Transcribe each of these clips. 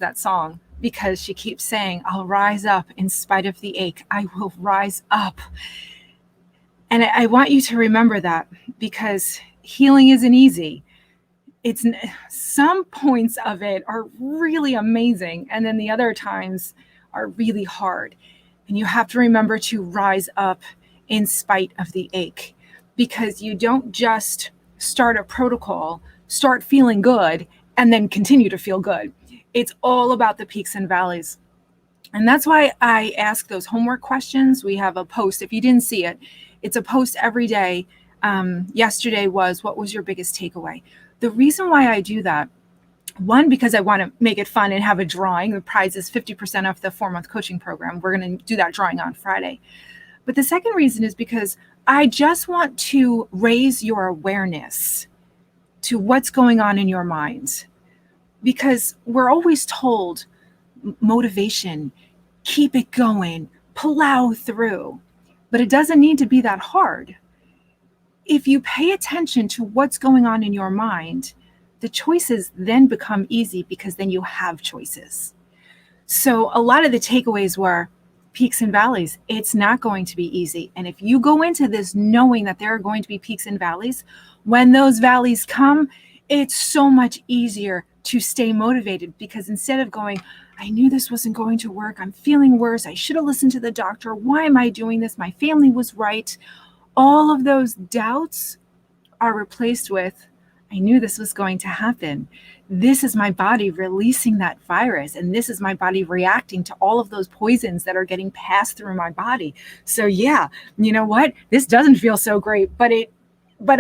that song because she keeps saying, I'll rise up in spite of the ache. I will rise up. And I want you to remember that, because healing isn't easy. It's some points of it are really amazing, and then the other times are really hard. And you have to remember to rise up in spite of the ache, because you don't just start a protocol, start feeling good, and then continue to feel good. It's all about the peaks and valleys. And that's why I ask those homework questions. We have a post. If you didn't see it, it's a post every day. Yesterday was, what was your biggest takeaway? The reason why I do that, one, because I want to make it fun and have a drawing. The prize is 50% off the 4-month coaching program. We're going to do that drawing on Friday. But the second reason is because I just want to raise your awareness to what's going on in your mind. Because we're always told motivation, keep it going, plow through. But it doesn't need to be that hard. If you pay attention to what's going on in your mind, the choices then become easy, because then you have choices. So a lot of the takeaways were peaks and valleys. It's not going to be easy. And if you go into this knowing that there are going to be peaks and valleys, when those valleys come, it's so much easier to stay motivated, because instead of going, I knew this wasn't going to work, I'm feeling worse, I should have listened to the doctor, why am I doing this, my family was right, all of those doubts are replaced with, I knew this was going to happen. This is my body releasing that virus, and this is my body reacting to all of those poisons that are getting passed through my body. So yeah, you know what? This doesn't feel so great, but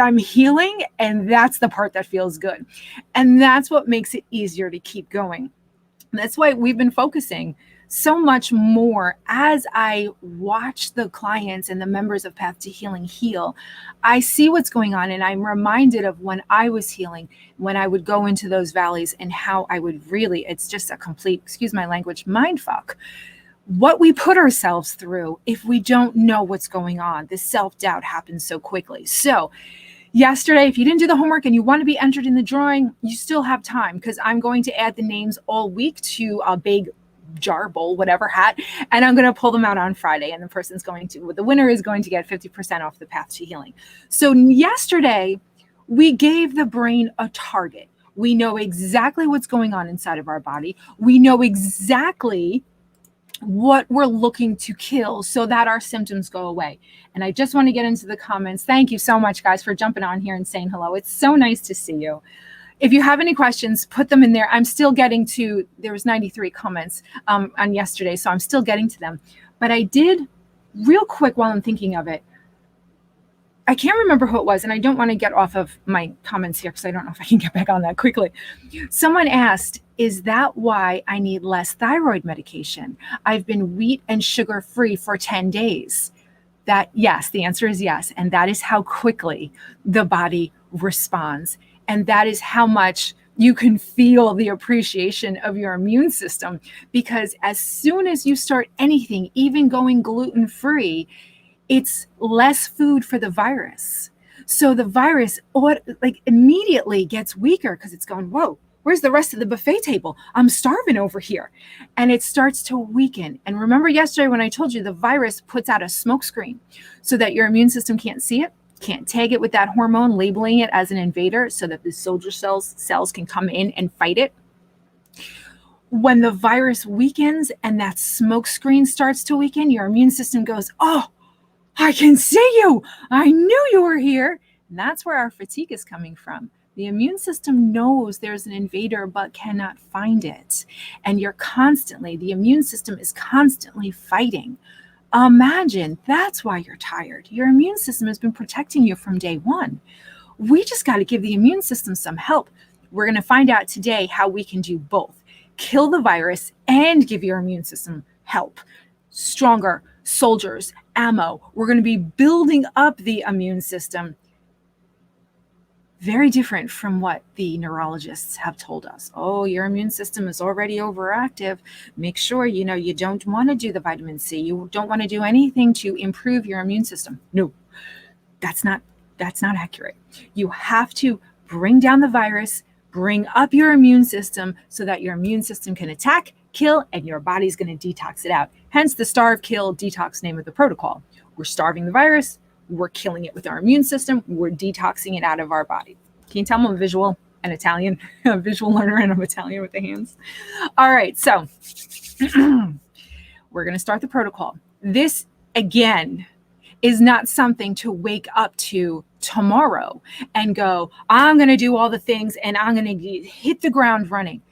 I'm healing, and that's the part that feels good. And that's what makes it easier to keep going. That's why we've been focusing so much more. As I watch the clients and the members of Path to Healing heal, I see what's going on, and I'm reminded of when I was healing, when I would go into those valleys, and how I would really, it's just a complete, excuse my language, mind fuck. What we put ourselves through if we don't know what's going on. This self-doubt happens so quickly. So yesterday, if you didn't do the homework and you want to be entered in the drawing, you still have time, because I'm going to add the names all week to a big jar, bowl, whatever hat, and I'm going to pull them out on Friday, and the winner is going to get 50% off the Path to Healing. So yesterday, we gave the brain a target. We know exactly what's going on inside of our body. We know exactly what we're looking to kill so that our symptoms go away. And I just want to get into the comments. Thank you so much, guys, for jumping on here and saying hello. It's so nice to see you. If you have any questions, put them in there. I'm still getting to, there was 93 comments on yesterday, so I'm still getting to them. But I did, real quick while I'm thinking of it, I can't remember who it was, and I don't want to get off of my comments here because I don't know if I can get back on that quickly. Someone asked, is that why I need less thyroid medication? I've been wheat and sugar free for 10 days. Yes, the answer is yes. And that is how quickly the body responds. And that is how much you can feel the appreciation of your immune system, because as soon as you start anything, even going gluten-free, it's less food for the virus. So the virus immediately gets weaker, because it's going, whoa, where's the rest of the buffet table? I'm starving over here. And it starts to weaken. And remember yesterday when I told you the virus puts out a smoke screen so that your immune system can't see it, can't tag it with that hormone, labeling it as an invader so that the soldier cells can come in and fight it. When the virus weakens and that smoke screen starts to weaken, your immune system goes, oh, I can see you. I knew you were here. And that's where our fatigue is coming from. The immune system knows there's an invader but cannot find it. And the immune system is constantly fighting. Imagine that's why you're tired. Your immune system has been protecting you from day one. We just got to give the immune system some help. We're going to find out today how we can do both. Kill the virus and give your immune system help. Stronger soldiers, ammo. We're going to be building up the immune system. Very different from what the neurologists have told us. Oh, your immune system is already overactive. Make sure you don't want to do the vitamin C. You don't want to do anything to improve your immune system. No, that's not accurate. You have to bring down the virus, Bring up your immune system so that your immune system can attack, kill, and your body's going to detox it out. Hence the starve, kill, detox name of the protocol. We're starving the virus. We're killing it with our immune system. We're detoxing it out of our body. Can you tell I'm a visual and Italian, a visual learner, and I'm Italian with the hands? All right, so we're going to start the protocol. This, again, is not something to wake up to tomorrow and go, I'm going to do all the things and I'm going to hit the ground running.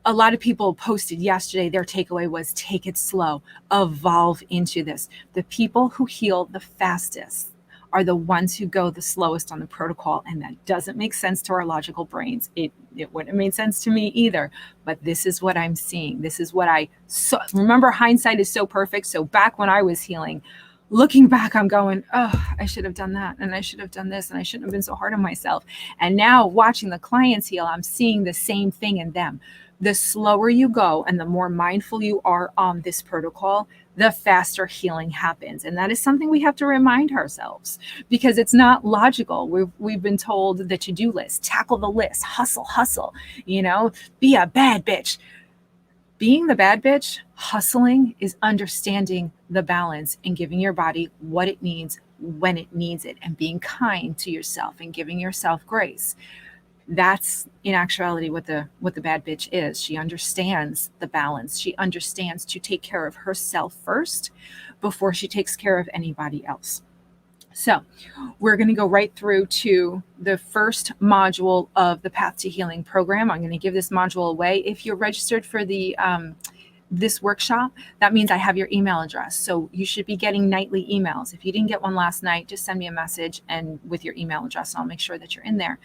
A lot of people posted yesterday, their takeaway was take it slow, evolve into this. The people who heal the fastest are the ones who go the slowest on the protocol, and that doesn't make sense to our logical brains. It wouldn't have made sense to me either, but this is what I'm seeing. This is what I saw. Remember, hindsight is so perfect. So back when I was healing, looking back, I'm going, oh, I should have done that, and I should have done this, and I shouldn't have been so hard on myself. And now watching the clients heal, I'm seeing the same thing in them. The slower you go and the more mindful you are on this protocol, the faster healing happens. And that is something we have to remind ourselves, because it's not logical. We've been told the to-do list, tackle the list, hustle, be a bad bitch. Being the bad bitch, hustling, is understanding the balance and giving your body what it needs when it needs it, and being kind to yourself and giving yourself grace. That's in actuality what the bad bitch is. She understands the balance. She understands to take care of herself first before she takes care of anybody else. So we're going to go right through to the first module of the Path to Healing program. I'm going to give this module away. If you're registered for the this workshop, that means I have your email address. So you should be getting nightly emails. If you didn't get one last night, just send me a message and with your email address, and I'll make sure that you're in there.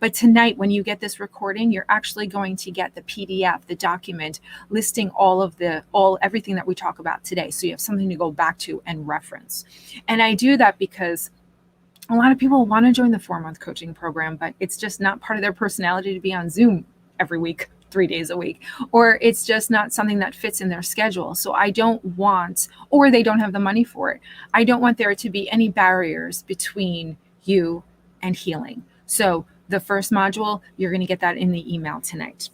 But tonight, when you get this recording, you're actually going to get the PDF, the document listing everything that we talk about today. So you have something to go back to and reference. And I do that because a lot of people want to join the 4-month coaching program, but it's just not part of their personality to be on Zoom every week, 3 days a week, or it's just not something that fits in their schedule. So I don't want, or they don't have the money for it. I don't want there to be any barriers between you and healing. So the first module, you're going to get that in the email tonight.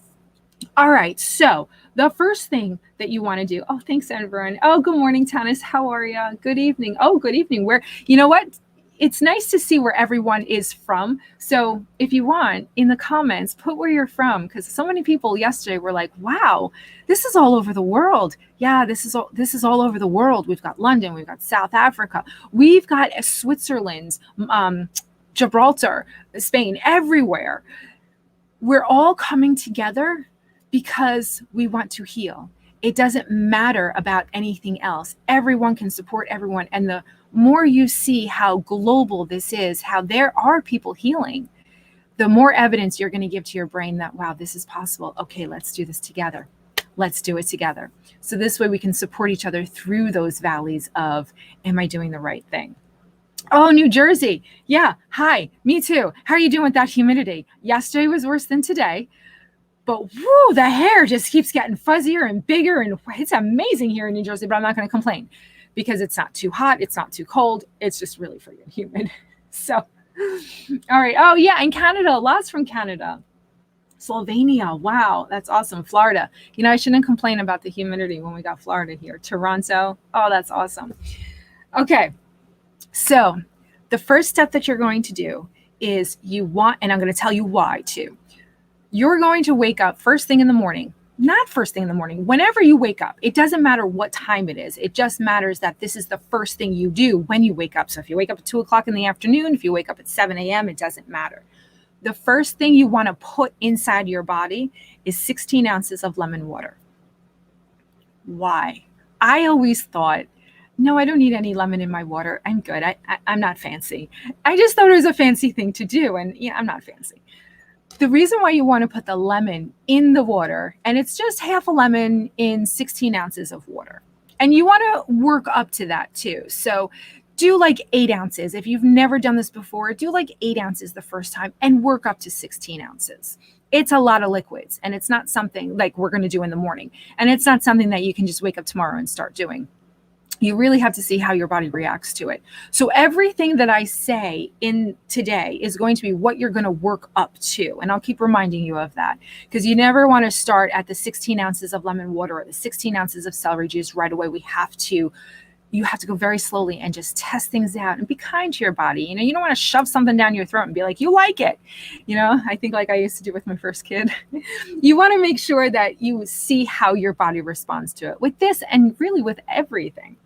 All right. So the first thing that you want to do, oh, thanks, Envern. Oh, good morning, Tanis. How are you? Good evening. Oh, good evening. You know what? It's nice to see where everyone is from. So if you want, in the comments, put where you're from, because so many people yesterday were like, wow, this is all over the world. Yeah, this is all over the world. We've got London, we've got South Africa, we've got Switzerland, Gibraltar, Spain, everywhere. We're all coming together because we want to heal. It doesn't matter about anything else. Everyone can support everyone. And the more you see how global this is, how there are people healing, the more evidence you're going to give to your brain that, wow, this is possible. Okay, let's do this together. Let's do it together. So this way we can support each other through those valleys of, am I doing the right thing? Oh, New Jersey. Yeah. Hi, me too. How are you doing with that humidity? Yesterday was worse than today. But whoo, the hair just keeps getting fuzzier and bigger, and it's amazing here in New Jersey, but I'm not going to complain because it's not too hot, it's not too cold, it's just really freaking humid. So, all right. Oh yeah, and Canada, lots from Canada. Slovenia, wow, that's awesome. Florida, I shouldn't complain about the humidity when we got Florida here. Toronto, oh, that's awesome. Okay, so the first step that you're going to do is and I'm going to tell you why too. You're going to wake up first thing in the morning, not first thing in the morning, whenever you wake up. It doesn't matter what time it is. It just matters that this is the first thing you do when you wake up. So if you wake up at 2:00 in the afternoon, if you wake up at 7 a.m., it doesn't matter. The first thing you want to put inside your body is 16 ounces of lemon water. Why? I always thought, no, I don't need any lemon in my water. I'm good. I'm not fancy. I just thought it was a fancy thing to do. And yeah, I'm not fancy. The reason why you want to put the lemon in the water, and it's just half a lemon in 16 ounces of water. And you want to work up to that too. So do like 8 ounces. If you've never done this before, do like 8 ounces the first time and work up to 16 ounces. It's a lot of liquids, and it's not something like we're going to do in the morning. And it's not something that you can just wake up tomorrow and start doing. You really have to see how your body reacts to it. So everything that I say in today is going to be what you're going to work up to. And I'll keep reminding you of that, because you never want to start at the 16 ounces of lemon water or the 16 ounces of celery juice right away. You have to go very slowly and just test things out and be kind to your body. You don't want to shove something down your throat and be like, you like it. I think like I used to do with my first kid. You want to make sure that you see how your body responds to it with this and really with everything.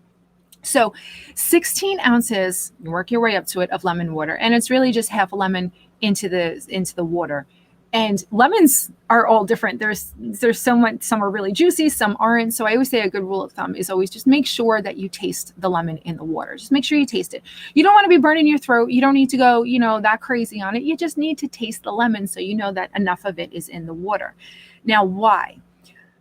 So 16 ounces, you work your way up to it, of lemon water. And it's really just half a lemon into the water. And lemons are all different. There's so much, some are really juicy, some aren't. So I always say a good rule of thumb is always just make sure that you taste the lemon in the water. Just make sure you taste it. You don't want to be burning your throat. You don't need to go, that crazy on it. You just need to taste the lemon so you know that enough of it is in the water. Now, why?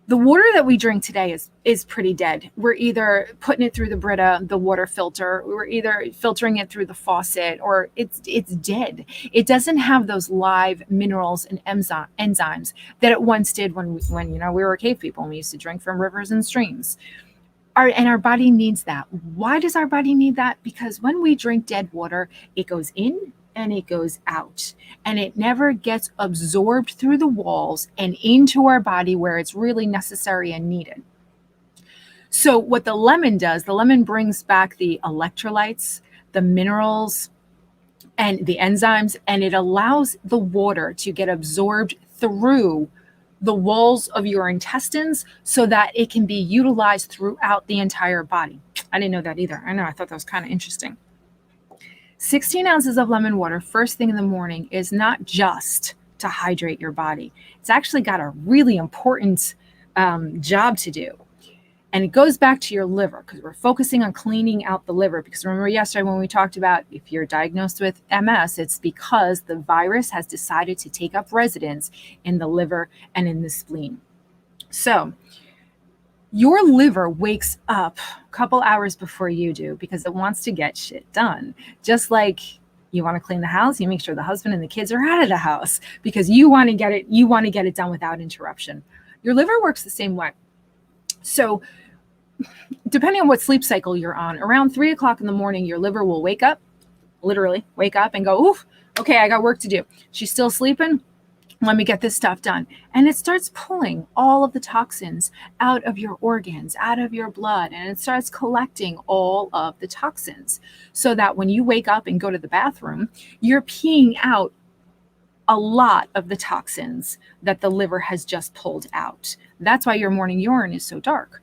The water that we drink today is pretty dead. We're either putting it through the Brita, the water filter, we're either filtering it through the faucet, or it's dead. It doesn't have those live minerals and enzymes that it once did when we were cave people and we used to drink from rivers and streams. Our body needs that. Why does our body need that? Because when we drink dead water, it goes in and it goes out, and it never gets absorbed through the walls and into our body where it's really necessary and needed. So what the lemon does, the lemon brings back the electrolytes, the minerals, and the enzymes, and it allows the water to get absorbed through the walls of your intestines so that it can be utilized throughout the entire body. I didn't know that either. I thought that was kind of interesting. 16 ounces of lemon water first thing in the morning is not just to hydrate your body. It's actually got a really important job to do. And it goes back to your liver, because we're focusing on cleaning out the liver. Because remember yesterday when we talked about if you're diagnosed with MS, it's because the virus has decided to take up residence in the liver and in the spleen. So your liver wakes up a couple hours before you do because it wants to get shit done. Just like you want to clean the house, you make sure the husband and the kids are out of the house because you want to get it done without interruption. Your liver works the same way. So depending on what sleep cycle you're on, around 3 o'clock in the morning, your liver will wake up, literally wake up and go, oof, okay, I got work to do. She's still sleeping. Let me get this stuff done. And it starts pulling all of the toxins out of your organs, out of your blood, and it starts collecting all of the toxins so that when you wake up and go to the bathroom, you're peeing out a lot of the toxins that the liver has just pulled out. That's why your morning urine is so dark,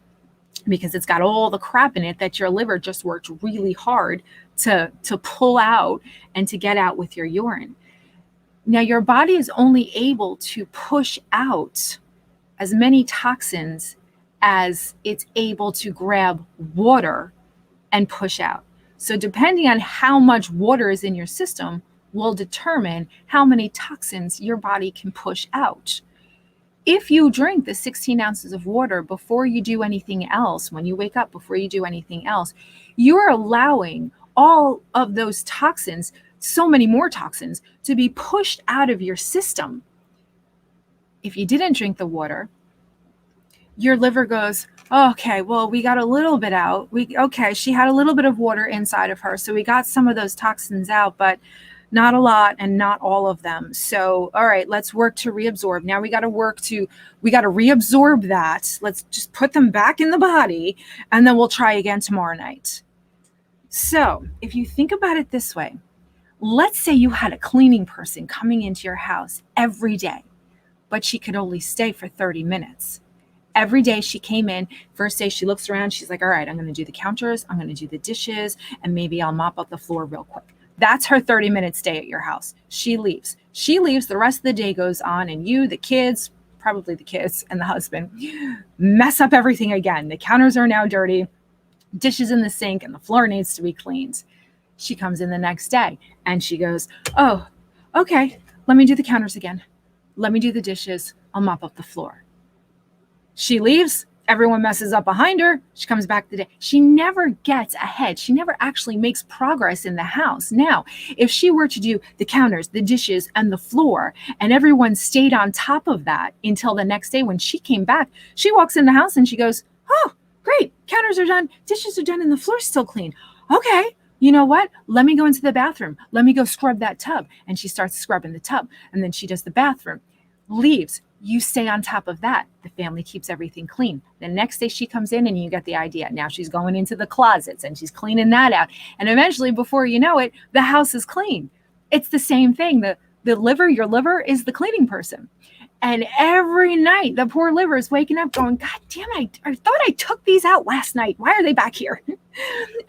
because it's got all the crap in it that your liver just worked really hard to pull out and to get out with your urine. Now, your body is only able to push out as many toxins as it's able to grab water and push out. So depending on how much water is in your system will determine how many toxins your body can push out. If you drink the 16 ounces of water before you do anything else, when you wake up, before you do anything else, you're allowing all of those toxins, so many more toxins, to be pushed out of your system. If you didn't drink the water, your liver goes, okay, well, we got a little bit out. She had a little bit of water inside of her, so we got some of those toxins out, but not a lot and not all of them. So, all right, let's work to reabsorb. Now we got to reabsorb that. Let's just put them back in the body, and then we'll try again tomorrow night. So if you think about it this way, let's say you had a cleaning person coming into your house every day, but she could only stay for 30 minutes. Every day she came in, first day she looks around, she's like, all right, I'm going to do the counters, I'm going to do the dishes, and maybe I'll mop up the floor real quick. That's her 30-minute stay at your house. She leaves. The rest of the day goes on, and you, the kids, probably the kids and the husband, mess up everything again. The counters are now dirty, dishes in the sink, and the floor needs to be cleaned. She comes in the next day and she goes, oh, okay, let me do the counters again. Let me do the dishes. I'll mop up the floor. She leaves. Everyone messes up behind her. She comes back the day. She never gets ahead. She never actually makes progress in the house. Now, if she were to do the counters, the dishes, and the floor, and everyone stayed on top of that until the next day when she came back, she walks in the house and she goes, oh, great. counters are done, dishes are done, and the floor's still clean. Okay, you know what? Let me go into the bathroom. Let me go scrub that tub. And she starts scrubbing the tub, and then she does the bathroom, leaves. You stay on top of that. The family keeps everything clean. The next day she comes in and you get the idea. Now she's going into the closets and she's cleaning that out. And eventually, before you know it, the house is clean. It's the same thing. The liver, your liver is the cleaning person. And every night, the poor liver is waking up going, God damn it, I thought I took these out last night. Why are they back here? And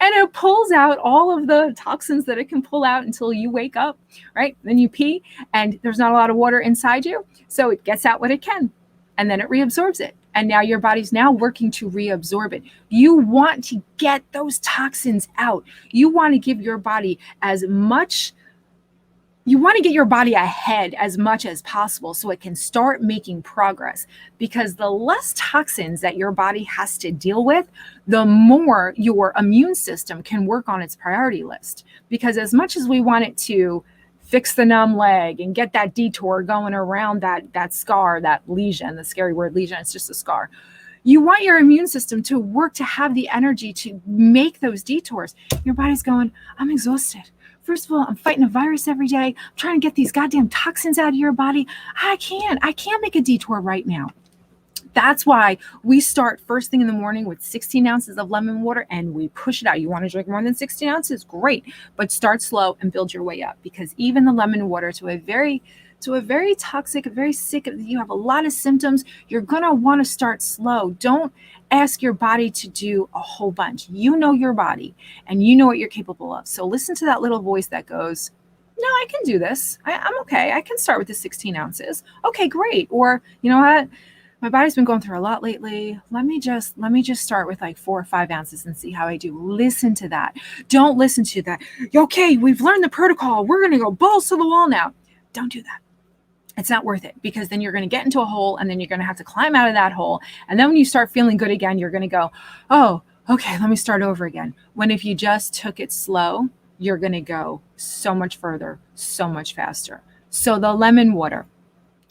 it pulls out all of the toxins that it can pull out until you wake up, right? Then you pee, and there's not a lot of water inside you. So it gets out what it can, and then it reabsorbs it. And now your body's now working to reabsorb it. You want to get those toxins out. You want to give your body as much. You want to get your body ahead as much as possible so it can start making progress, because the less toxins that your body has to deal with, the more your immune system can work on its priority list. Because as much as we want it to fix the numb leg and get that detour going around that scar, that lesion, the scary word lesion, it's just a scar. You want your immune system to work to have the energy to make those detours. Your body's going, I'm exhausted. First of all, I'm fighting a virus every day. I'm trying to get these goddamn toxins out of your body. I can't make a detour right now. That's why we start first thing in the morning with 16 ounces of lemon water and we push it out. You want to drink more than 16 ounces? Great. But start slow and build your way up, because even the lemon water to a very toxic, very sick, you have a lot of symptoms, you're going to want to start slow. Don't ask your body to do a whole bunch. You know your body and you know what you're capable of. So listen to that little voice that goes, no, I can do this. I'm okay. I can start with the 16 ounces. Okay, great. Or, you know what? My body's been going through a lot lately. Let me just start with like 4 or 5 ounces and see how I do. Listen to that. Don't listen to that. Okay, we've learned the protocol. We're going to go balls to the wall now. Don't do that. It's not worth it, because then you're going to get into a hole and then you're going to have to climb out of that hole. And then when you start feeling good again, you're going to go, oh, okay, let me start over again. When if you just took it slow, you're going to go so much further, so much faster. So the lemon water,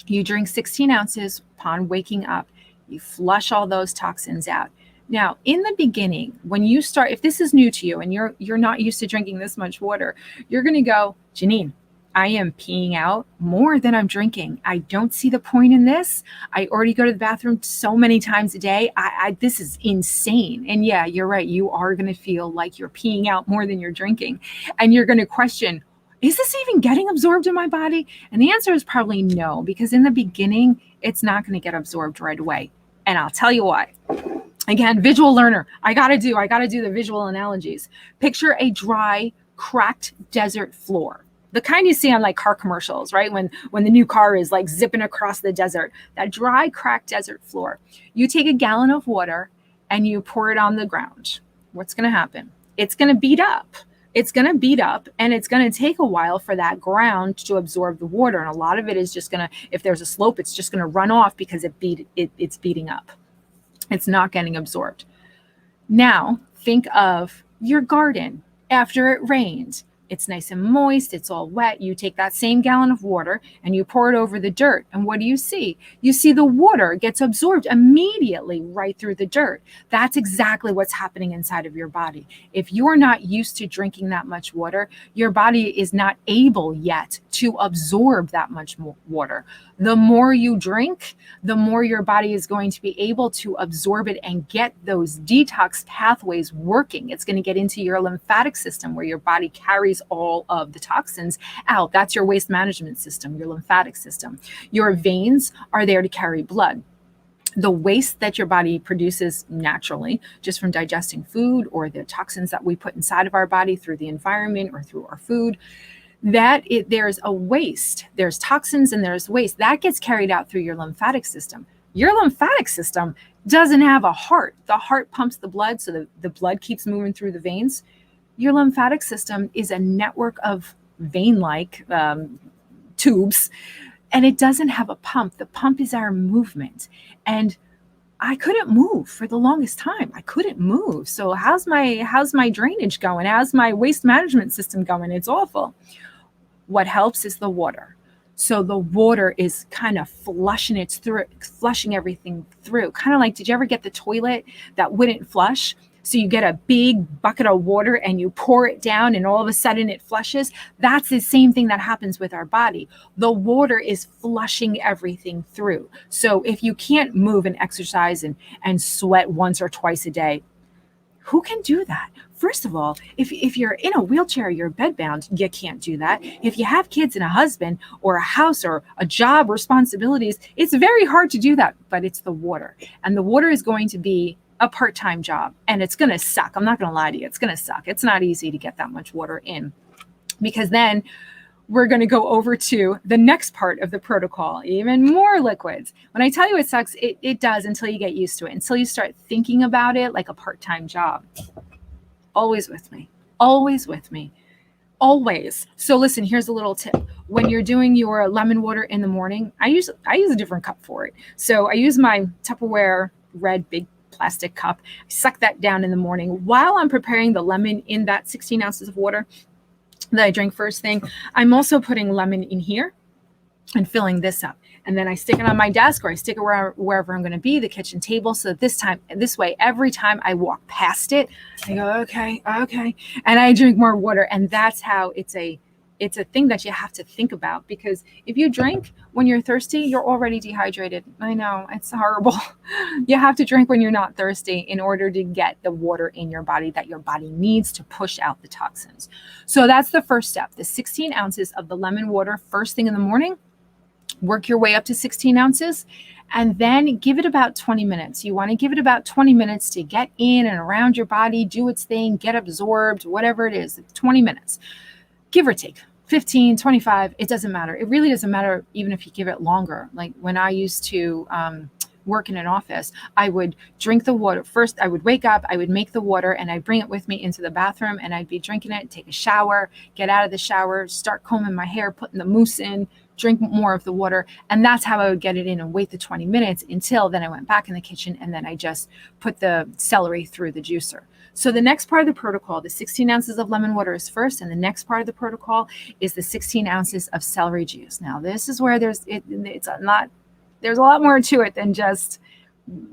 you drink 16 ounces upon waking up, you flush all those toxins out. Now, in the beginning, when you start, if this is new to you and you're not used to drinking this much water, you're going to go, Janine, I am peeing out more than I'm drinking. I don't see the point in this. I already go to the bathroom so many times a day. This is insane. And yeah, you're right. You are going to feel like you're peeing out more than you're drinking. And you're going to question, is this even getting absorbed in my body? And the answer is probably no, because in the beginning, it's not going to get absorbed right away. And I'll tell you why. Again, visual learner. I got to do the visual analogies. Picture a dry, cracked desert floor. The kind you see on like car commercials, right? When the new car is like zipping across the desert, that dry, cracked desert floor. You take a gallon of water and you pour it on the ground. What's going to happen? It's going to beat up. It's going to beat up, and it's going to take a while for that ground to absorb the water. And a lot of it is just going to, if there's a slope, it's just going to run off because it's beating up. It's not getting absorbed. Now, think of your garden after it rained. It's nice and moist. It's all wet. You take that same gallon of water and you pour it over the dirt. And what do you see? You see the water gets absorbed immediately right through the dirt. That's exactly what's happening inside of your body. If you're not used to drinking that much water, your body is not able yet to absorb that much water. The more you drink, the more your body is going to be able to absorb it and get those detox pathways working. It's going to get into your lymphatic system, where your body carries all of the toxins out. That's your waste management system, your lymphatic system. Your veins are there to carry blood. The waste that your body produces naturally, just from digesting food, or the toxins that we put inside of our body through the environment or through our food, there's a waste. There's toxins and there's waste that gets carried out through your lymphatic system. Your lymphatic system doesn't have a heart. The heart pumps the blood, so the blood keeps moving through the veins. Your lymphatic system is a network of vein-like tubes, and it doesn't have a pump. The pump is our movement. And I couldn't move for the longest time. I couldn't move. So how's my drainage going? How's my waste management system going? It's awful. What helps is the water. So the water is kind of flushing everything through. Kind of like, did you ever get the toilet that wouldn't flush? So you get a big bucket of water and you pour it down and all of a sudden it flushes. That's the same thing that happens with our body. The water is flushing everything through. So if you can't move and exercise and sweat once or twice a day, who can do that? First of all, if you're in a wheelchair, you're bedbound, you can't do that. If you have kids and a husband or a house or a job responsibilities, it's very hard to do that, but it's the water. And the water is going to be a part-time job and it's going to suck. I'm not going to lie to you. It's going to suck. It's not easy to get that much water in, because then we're going to go over to the next part of the protocol, even more liquids. When I tell you it sucks, it does until you get used to it, until you start thinking about it like a part-time job. Always with me, always with me, always. So listen, here's a little tip. When you're doing your lemon water in the morning, I use a different cup for it. So I use my Tupperware red big plastic cup. I suck that down in the morning while I'm preparing the lemon in that 16 ounces of water that I drink first thing. I'm also putting lemon in here and filling this up. And then I stick it on my desk, or I stick it wherever I'm going to be, the kitchen table. So this way, every time I walk past it, I go, okay. And I drink more water. And that's how it's a thing that you have to think about, because if you drink when you're thirsty, you're already dehydrated. I know, it's horrible. You have to drink when you're not thirsty in order to get the water in your body that your body needs to push out the toxins. So that's the first step, the 16 ounces of the lemon water first thing in the morning. Work your way up to 16 ounces and then give it about 20 minutes. You want to give it about 20 minutes to get in and around your body, do its thing, get absorbed, whatever it is, 20 minutes. Give or take 15, 25, it doesn't matter. It really doesn't matter even if you give it longer. Like when I used to work in an office, I would drink the water. First, I would wake up, I would make the water, and I'd bring it with me into the bathroom, and I'd be drinking it, take a shower, get out of the shower, start combing my hair, putting the mousse in, drink more of the water. And that's how I would get it in and wait the 20 minutes until then I went back in the kitchen and then I just put the celery through the juicer. So the next part of the protocol, the 16 ounces of lemon water is first, and the next part of the protocol is the 16 ounces of celery juice. Now, this is where there's a lot more to it than just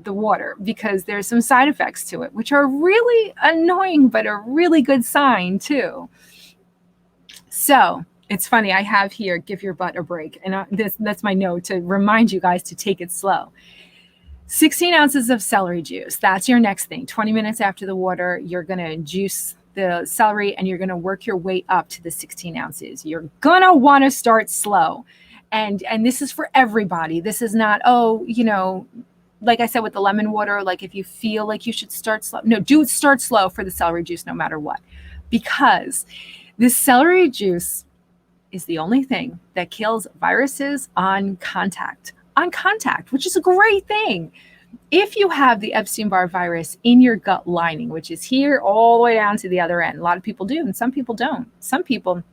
the water, because there's some side effects to it, which are really annoying, but a really good sign too. So it's funny, I have here, give your butt a break. And that's my note to remind you guys to take it slow. 16 ounces of celery juice. That's your next thing. 20 minutes after the water, you're going to juice the celery and you're going to work your way up to the 16 ounces. You're going to want to start slow. And this is for everybody. This is not, like I said with the lemon water, like if you feel like you should start slow. No, start slow for the celery juice no matter what. Because this celery juice is the only thing that kills viruses on contact, which is a great thing. If you have the Epstein-Barr virus in your gut lining, which is here all the way down to the other end, a lot of people do, and some people don't. Some people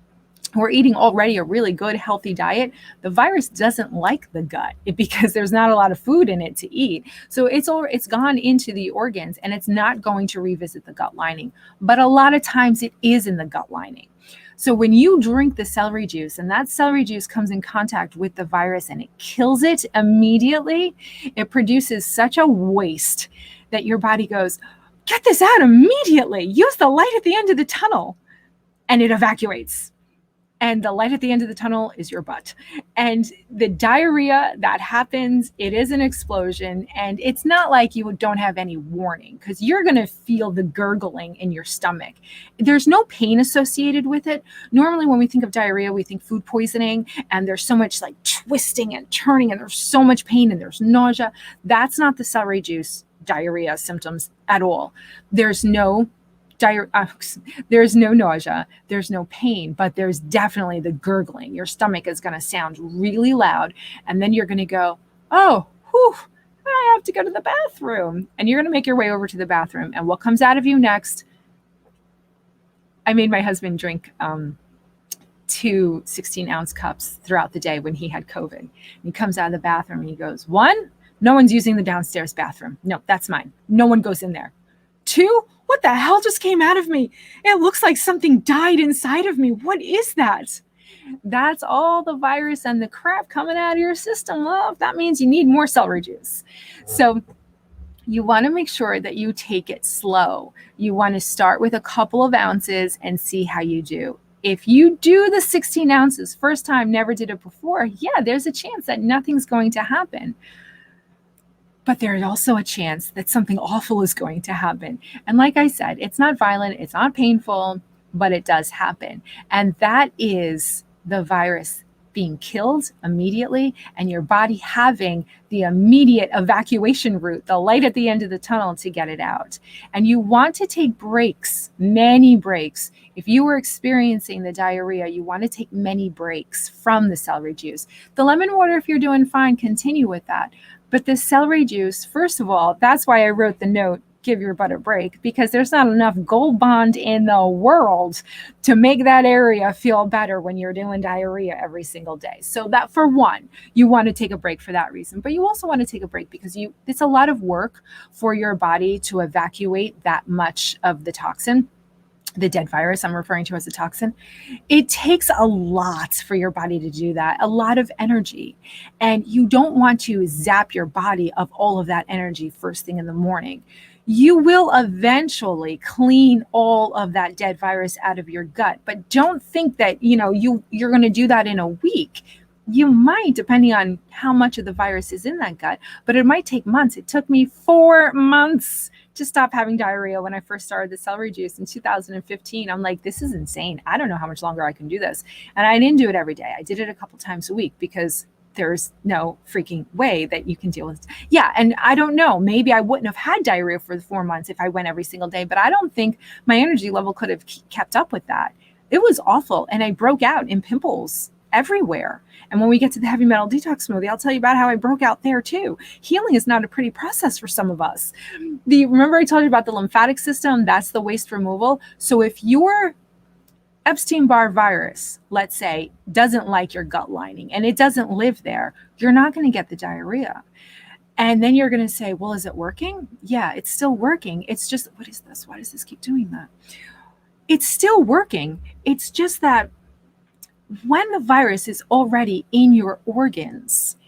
who are eating already a really good, healthy diet, the virus doesn't like the gut because there's not a lot of food in it to eat. So it's gone into the organs and it's not going to revisit the gut lining. But a lot of times it is in the gut lining. So when you drink the celery juice and that celery juice comes in contact with the virus and it kills it immediately, it produces such a waste that your body goes, get this out immediately. Use the light at the end of the tunnel. And it evacuates. And the light at the end of the tunnel is your butt. And the diarrhea that happens, it is an explosion. And it's not like you don't have any warning, because you're going to feel the gurgling in your stomach. There's no pain associated with it. Normally, when we think of diarrhea, we think food poisoning, and there's so much like twisting and turning, and there's so much pain, and there's nausea. That's not the celery juice diarrhea symptoms at all. There's no nausea, there's no pain, but there's definitely the gurgling. Your stomach is going to sound really loud, and then you're going to go, oh, whew, I have to go to the bathroom. And you're going to make your way over to the bathroom, and what comes out of you next? I made my husband drink 2 16-ounce cups throughout the day when he had COVID. And he comes out of the bathroom and he goes, 1, no one's using the downstairs bathroom. No, that's mine. No one goes in there. 2, what the hell just came out of me? It looks like something died inside of me. What is that? That's all the virus and the crap coming out of your system, love. That means you need more celery juice. So you want to make sure that you take it slow. You want to start with a couple of ounces and see how you do. If you do the 16 ounces first time, never did it before, yeah, there's a chance that nothing's going to happen. But there's also a chance that something awful is going to happen. And like I said, it's not violent, it's not painful, but it does happen. And that is the virus being killed immediately and your body having the immediate evacuation route, the light at the end of the tunnel to get it out. And you want to take breaks, many breaks. If you were experiencing the diarrhea, you want to take many breaks from the celery juice. The lemon water, if you're doing fine, continue with that. But the celery juice, first of all, that's why I wrote the note, give your butt a break, because there's not enough Gold Bond in the world to make that area feel better when you're doing diarrhea every single day. So that, for one, you want to take a break for that reason. But you also want to take a break because it's a lot of work for your body to evacuate that much of the toxin. The dead virus I'm referring to as a toxin. It takes a lot for your body to do that, a lot of energy. And you don't want to zap your body of all of that energy first thing in the morning. You will eventually clean all of that dead virus out of your gut, but don't think that, you're going to do that in a week. You might, depending on how much of the virus is in that gut, but it might take months. It took me 4 months to stop having diarrhea when I first started the celery juice in 2015. I'm like, this is insane. I don't know how much longer I can do this. And I didn't do it every day. I did it a couple times a week because there's no freaking way that you can deal with it. Yeah, and I don't know. Maybe I wouldn't have had diarrhea for the 4 months if I went every single day, but I don't think my energy level could have kept up with that. It was awful. And I broke out in pimples everywhere. And when we get to the heavy metal detox smoothie, I'll tell you about how I broke out there too. Healing is not a pretty process for some of us. Remember I told you about the lymphatic system? That's the waste removal. So if your Epstein-Barr virus, let's say, doesn't like your gut lining and it doesn't live there, you're not going to get the diarrhea. And then you're going to say, well, is it working? Yeah, it's still working. It's just, what is this? Why does this keep doing that? It's still working. It's just that when the virus is already in your organs,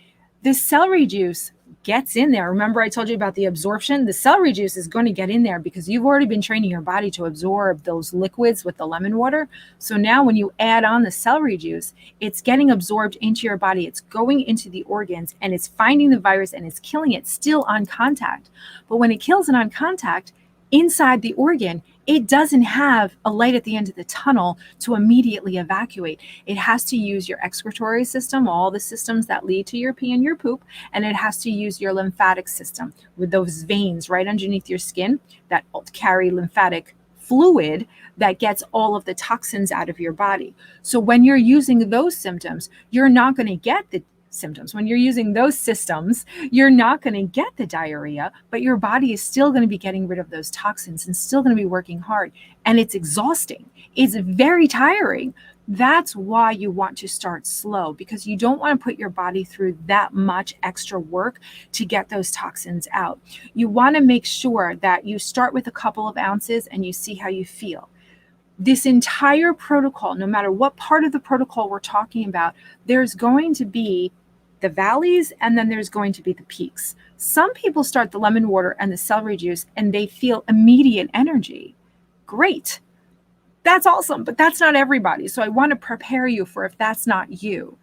the celery juice gets in there. Remember I told you about the absorption? The celery juice is going to get in there because you've already been training your body to absorb those liquids with the lemon water. So now when you add on the celery juice, it's getting absorbed into your body. It's going into the organs and it's finding the virus and it's killing it still on contact. But when it kills it on contact, inside the organ, it doesn't have a light at the end of the tunnel to immediately evacuate. It has to use your excretory system, all the systems that lead to your pee and your poop, and it has to use your lymphatic system with those veins right underneath your skin that carry lymphatic fluid that gets all of the toxins out of your body. So when you're using those symptoms, you're not going to get the symptoms. When you're using those systems, you're not going to get the diarrhea, but your body is still going to be getting rid of those toxins and still going to be working hard. And it's exhausting. It's very tiring. That's why you want to start slow, because you don't want to put your body through that much extra work to get those toxins out. You want to make sure that you start with a couple of ounces and you see how you feel. This entire protocol, no matter what part of the protocol we're talking about, there's going to be the valleys and then there's going to be the peaks. Some people start the lemon water and the celery juice and they feel immediate energy. Great. That's awesome, but that's not everybody. So I want to prepare you for if that's not you.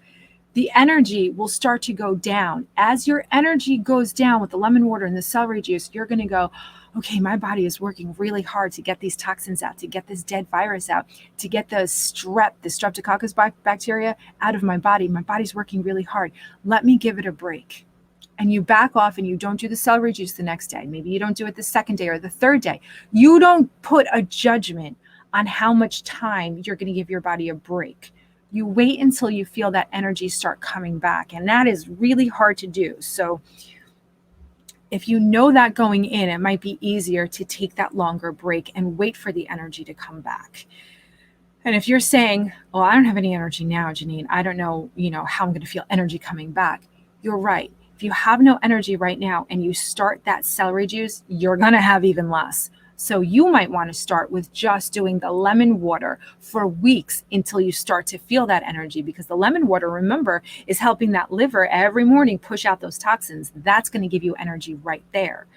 The energy will start to go down. As your energy goes down with the lemon water and the celery juice, you're going to go, okay, my body is working really hard to get these toxins out, to get this dead virus out, to get the streptococcus bacteria out of my body. My body's working really hard. Let me give it a break. And you back off and you don't do the celery juice the next day. Maybe you don't do it the second day or the third day. You don't put a judgment on how much time you're going to give your body a break. You wait until you feel that energy start coming back. And that is really hard to do. So if you know that going in, it might be easier to take that longer break and wait for the energy to come back. And if you're saying, oh, I don't have any energy now, Janine, I don't know, how I'm going to feel energy coming back. You're right. If you have no energy right now and you start that celery juice, you're going to have even less. So you might want to start with just doing the lemon water for weeks until you start to feel that energy, because the lemon water, remember, is helping that liver every morning push out those toxins. That's going to give you energy right there.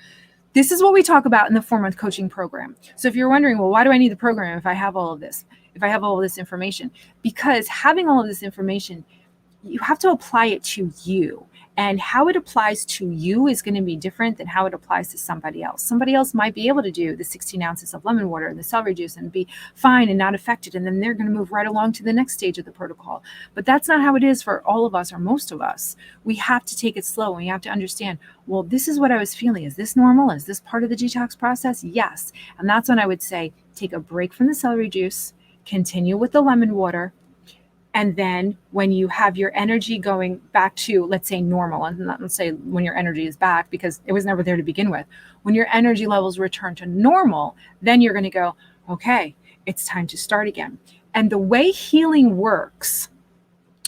This is what we talk about in the 4-month coaching program. So if you're wondering, well, why do I need the program if I have all of this? If I have all of this information? Because having all of this information, you have to apply it to you. And how it applies to you is going to be different than how it applies to somebody else. Somebody else might be able to do the 16 ounces of lemon water and the celery juice and be fine and not affected. And then they're going to move right along to the next stage of the protocol. But that's not how it is for all of us or most of us. We have to take it slow. And we have to understand, well, this is what I was feeling. Is this normal? Is this part of the detox process? Yes. And that's when I would say, take a break from the celery juice, continue with the lemon water. And then when you have your energy going back to, let's say, normal, and let's say when your energy is back, because it was never there to begin with, when your energy levels return to normal, then you're going to go, okay, it's time to start again. And the way healing works,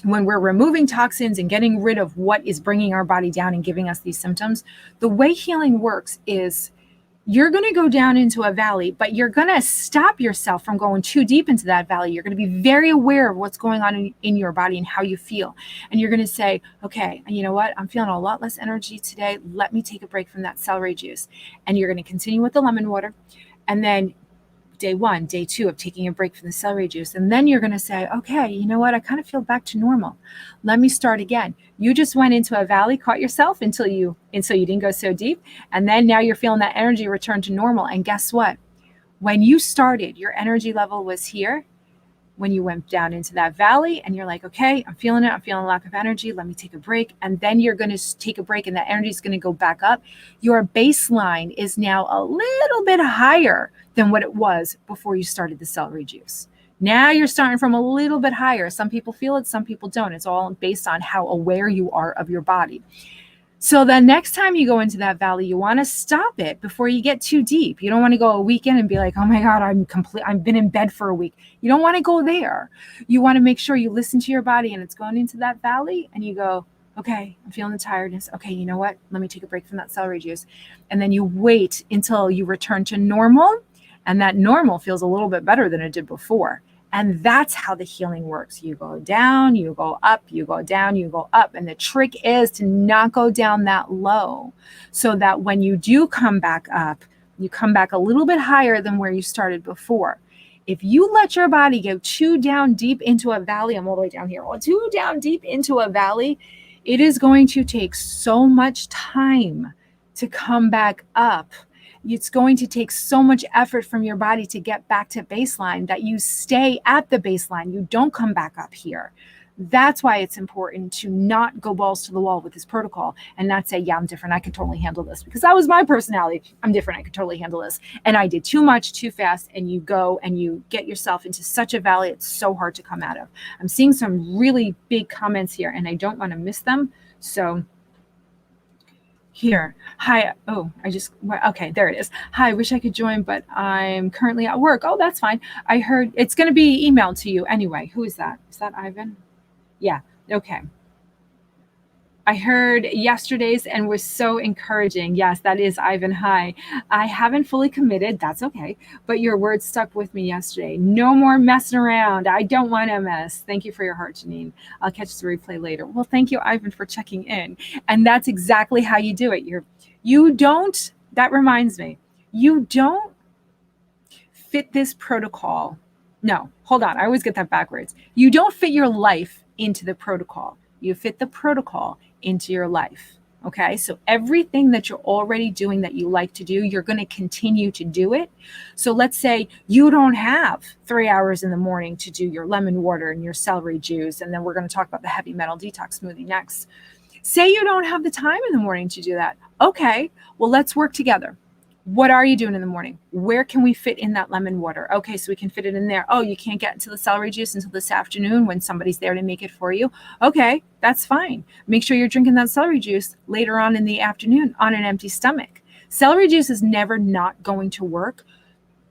when we're removing toxins and getting rid of what is bringing our body down and giving us these symptoms, the way healing works is you're going to go down into a valley, but you're going to stop yourself from going too deep into that valley. You're going to be very aware of what's going on in your body and how you feel. And you're going to say, okay, you know what? I'm feeling a lot less energy today. Let me take a break from that celery juice. And you're going to continue with the lemon water. And then day 1, day 2 of taking a break from the celery juice. And then you're going to say, okay, you know what? I kind of feel back to normal. Let me start again. You just went into a valley, caught yourself until you didn't go so deep. And then now you're feeling that energy return to normal. And guess what? When you started, your energy level was here. When you went down into that valley and you're like, okay, I'm feeling it. I'm feeling lack of energy. Let me take a break. And then you're going to take a break and that energy is going to go back up. Your baseline is now a little bit higher than what it was before you started the celery juice. Now you're starting from a little bit higher. Some people feel it, some people don't. It's all based on how aware you are of your body. So the next time you go into that valley, you want to stop it before you get too deep. You don't want to go a weekend and be like, oh my God, I've been in bed for a week. You don't want to go there. You want to make sure you listen to your body and it's going into that valley and you go, okay, I'm feeling the tiredness. Okay, you know what? Let me take a break from that celery juice. And then you wait until you return to normal. And that normal feels a little bit better than it did before. And that's how the healing works. You go down, you go up, you go down, you go up. And the trick is to not go down that low so that when you do come back up, you come back a little bit higher than where you started before. If you let your body go too down deep into a valley, I'm all the way down here, or too down deep into a valley, it is going to take so much time to come back up. It's going to take so much effort from your body to get back to baseline that you stay at the baseline. You don't come back up here. That's why it's important to not go balls to the wall with this protocol and not say, yeah, I'm different. I can totally handle this, because that was my personality. I'm different. I can totally handle this. And I did too much, too fast. And you go and you get yourself into such a valley. It's so hard to come out of. I'm seeing some really big comments here and I don't want to miss them. So here, hi. Oh, okay, there it is. Hi, wish I could join, but I'm currently at work. Oh, that's fine. I heard it's going to be emailed to you anyway. Who is that? Is that Ivan? Yeah. Okay. I heard yesterday's and was so encouraging. Yes, that is Ivan. Hi. I haven't fully committed. That's okay. But your words stuck with me yesterday. No more messing around. I don't want to mess. Thank you for your heart, Janine. I'll catch the replay later. Well, thank you, Ivan, for checking in. And that's exactly how you do it. That reminds me, you don't fit this protocol. No, hold on. I always get that backwards. You don't fit your life into the protocol. You fit the protocol into your life. Okay. So everything that you're already doing that you like to do, you're going to continue to do it. So let's say you don't have 3 hours in the morning to do your lemon water and your celery juice. And then we're going to talk about the heavy metal detox smoothie next. Say you don't have the time in the morning to do that. Okay. Well, let's work together. What are you doing in the morning? Where can we fit in that lemon water? Okay, so we can fit it in there. Oh, you can't get into the celery juice until this afternoon when somebody's there to make it for you. Okay, that's fine. Make sure you're drinking that celery juice later on in the afternoon on an empty stomach. Celery juice is never not going to work.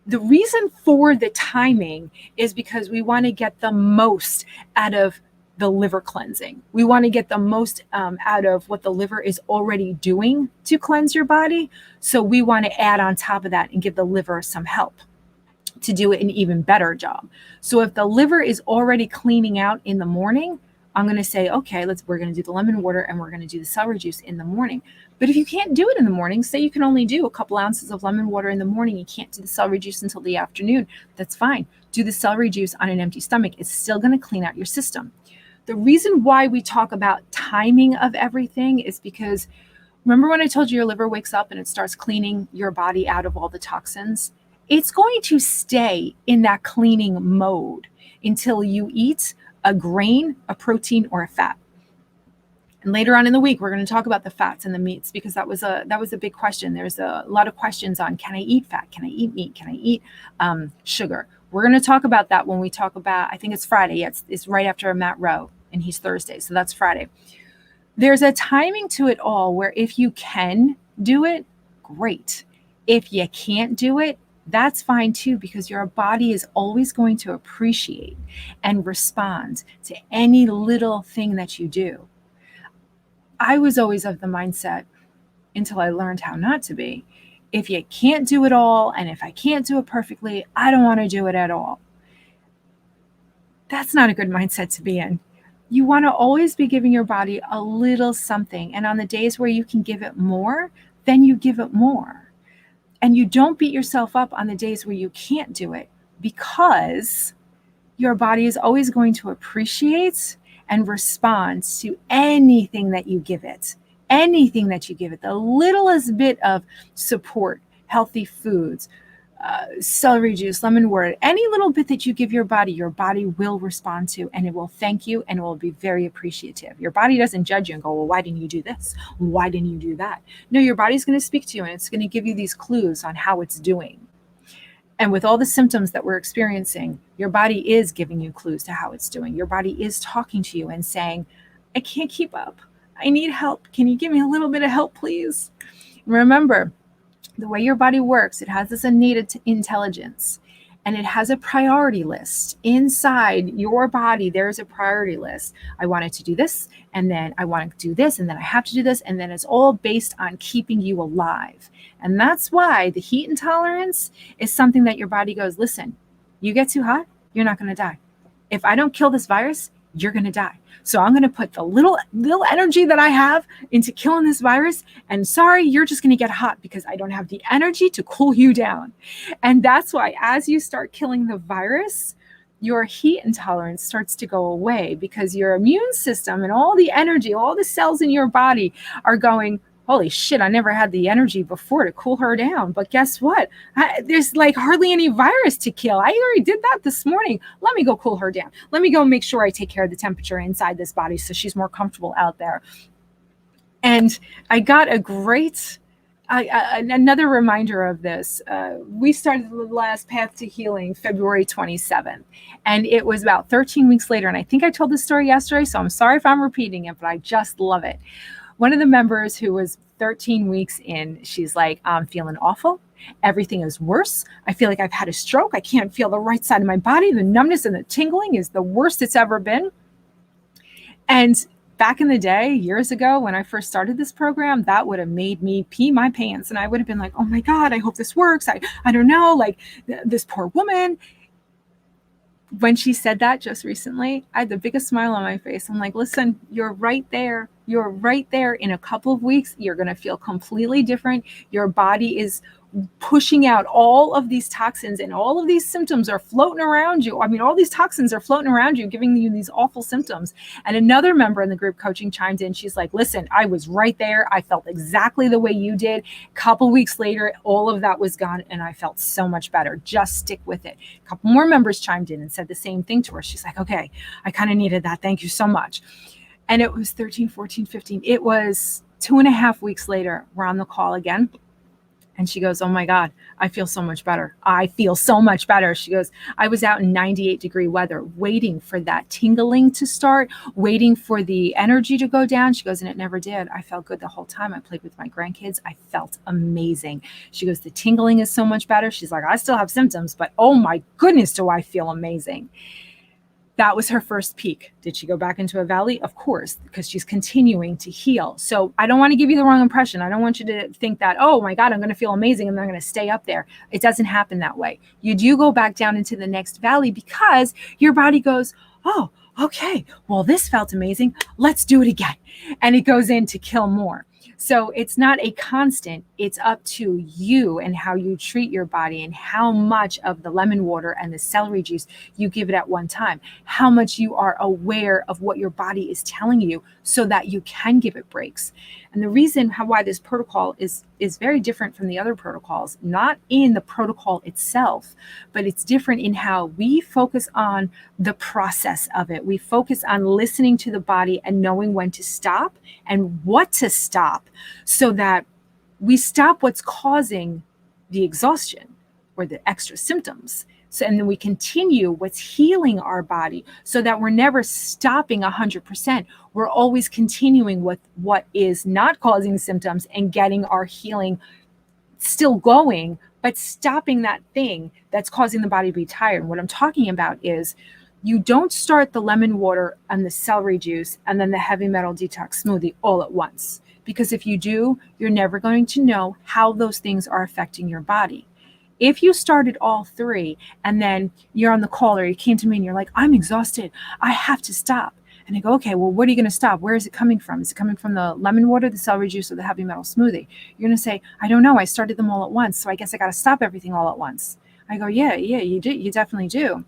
The reason for the timing is because we want to get the most out of the liver cleansing. We want to get the most out of what the liver is already doing to cleanse your body. So we want to add on top of that and give the liver some help to do an even better job. So if the liver is already cleaning out in the morning, I'm going to say, okay, we're going to do the lemon water and we're going to do the celery juice in the morning. But if you can't do it in the morning, say you can only do a couple ounces of lemon water in the morning, you can't do the celery juice until the afternoon, that's fine. Do the celery juice on an empty stomach. It's still going to clean out your system. The reason why we talk about timing of everything is because remember when I told you your liver wakes up and it starts cleaning your body out of all the toxins? It's going to stay in that cleaning mode until you eat a grain, a protein, or a fat. And later on in the week, we're going to talk about the fats and the meats because that was a big question. There's a lot of questions on, can I eat fat? Can I eat meat? Can I eat sugar? We're going to talk about that when we talk about, I think it's Friday. Yeah, it's right after Matt Rowe, and he's Thursday. So that's Friday. There's a timing to it all where if you can do it, great. If you can't do it, that's fine too, because your body is always going to appreciate and respond to any little thing that you do. I was always of the mindset, until I learned how not to be, if you can't do it all, and if I can't do it perfectly, I don't want to do it at all. That's not a good mindset to be in. You want to always be giving your body a little something. And on the days where you can give it more, then you give it more. And you don't beat yourself up on the days where you can't do it, because your body is always going to appreciate and respond to anything that you give it. Anything that you give it, the littlest bit of support, healthy foods, celery juice, lemon water, any little bit that you give your body will respond to, and it will thank you and it will be very appreciative. Your body doesn't judge you and go, well, why didn't you do this? Why didn't you do that? No, your body's going to speak to you and it's going to give you these clues on how it's doing. And with all the symptoms that we're experiencing, your body is giving you clues to how it's doing. Your body is talking to you and saying, I can't keep up. I need help. Can you give me a little bit of help, please? Remember, the way your body works, it has this innate intelligence, and it has a priority list. Inside your body, there's a priority list. I wanted to do this, and then I want to do this, and then I have to do this, and then it's all based on keeping you alive. And that's why the heat intolerance is something that your body goes, listen, you get too hot, you're not going to die. If I don't kill this virus, you're going to die. So I'm going to put the little energy that I have into killing this virus. And sorry, you're just going to get hot because I don't have the energy to cool you down. And that's why as you start killing the virus, your heat intolerance starts to go away, because your immune system and all the energy, all the cells in your body are going, holy shit, I never had the energy before to cool her down. But guess what? There's like hardly any virus to kill. I already did that this morning. Let me go cool her down. Let me go make sure I take care of the temperature inside this body so she's more comfortable out there. And I got a great, another reminder of this. We started the last Path to Healing February 27th. And it was about 13 weeks later. And I think I told this story yesterday, so I'm sorry if I'm repeating it, but I just love it. One of the members who was 13 weeks in, she's like, I'm feeling awful. Everything is worse. I feel like I've had a stroke. I can't feel the right side of my body. The numbness and the tingling is the worst it's ever been. And back in the day, years ago, when I first started this program, that would have made me pee my pants. And I would have been like, oh my God, I hope this works. I don't know, like this poor woman. When she said that just recently, I had the biggest smile on my face. I'm like, listen, you're right there. You're right there. In a couple of weeks, you're going to feel completely different. Your body is pushing out all of these toxins, and all of these symptoms are floating around you. I mean, all these toxins are floating around you, giving you these awful symptoms. And another member in the group coaching chimed in. She's like, listen, I was right there. I felt exactly the way you did. A couple weeks later, all of that was gone, and I felt so much better. Just stick with it. A couple more members chimed in and said the same thing to her. She's like, okay, I kind of needed that. Thank you so much. And it was 13, 14, 15. It was 2.5 weeks later. We're on the call again. And she goes, oh my God, I feel so much better. I feel so much better. She goes, I was out in 98-degree weather, waiting for that tingling to start, waiting for the energy to go down. She goes, and it never did. I felt good the whole time. I played with my grandkids. I felt amazing. She goes, the tingling is so much better. She's like, I still have symptoms, but oh my goodness, do I feel amazing. That was her first peak. Did she go back into a valley? Of course, because she's continuing to heal. So I don't want to give you the wrong impression. I don't want you to think that, oh my God, I'm going to feel amazing and I'm going to stay up there. It doesn't happen that way. You do go back down into the next valley because your body goes, oh, okay, well, this felt amazing. Let's do it again. And it goes in to kill more. So it's not a constant. It's up to you and how you treat your body and how much of the lemon water and the celery juice you give it at one time, how much you are aware of what your body is telling you so that you can give it breaks. And the reason why this protocol is very different from the other protocols, not in the protocol itself, but it's different in how we focus on the process of it. We focus on listening to the body and knowing when to stop and what to stop so that we stop what's causing the exhaustion or the extra symptoms. So, and then we continue what's healing our body so that we're never stopping 100%. We're always continuing with what is not causing symptoms and getting our healing still going, but stopping that thing that's causing the body to be tired. And what I'm talking about is you don't start the lemon water and the celery juice and then the heavy metal detox smoothie all at once. Because if you do, you're never going to know how those things are affecting your body. If you started all three and then you're on the call or you came to me and you're like, I'm exhausted, I have to stop. And I go, okay, well, what are you going to stop? Where is it coming from? Is it coming from the lemon water, the celery juice, or the heavy metal smoothie? You're going to say, I don't know. I started them all at once. So I guess I got to stop everything all at once. I go, yeah, you do. You definitely do.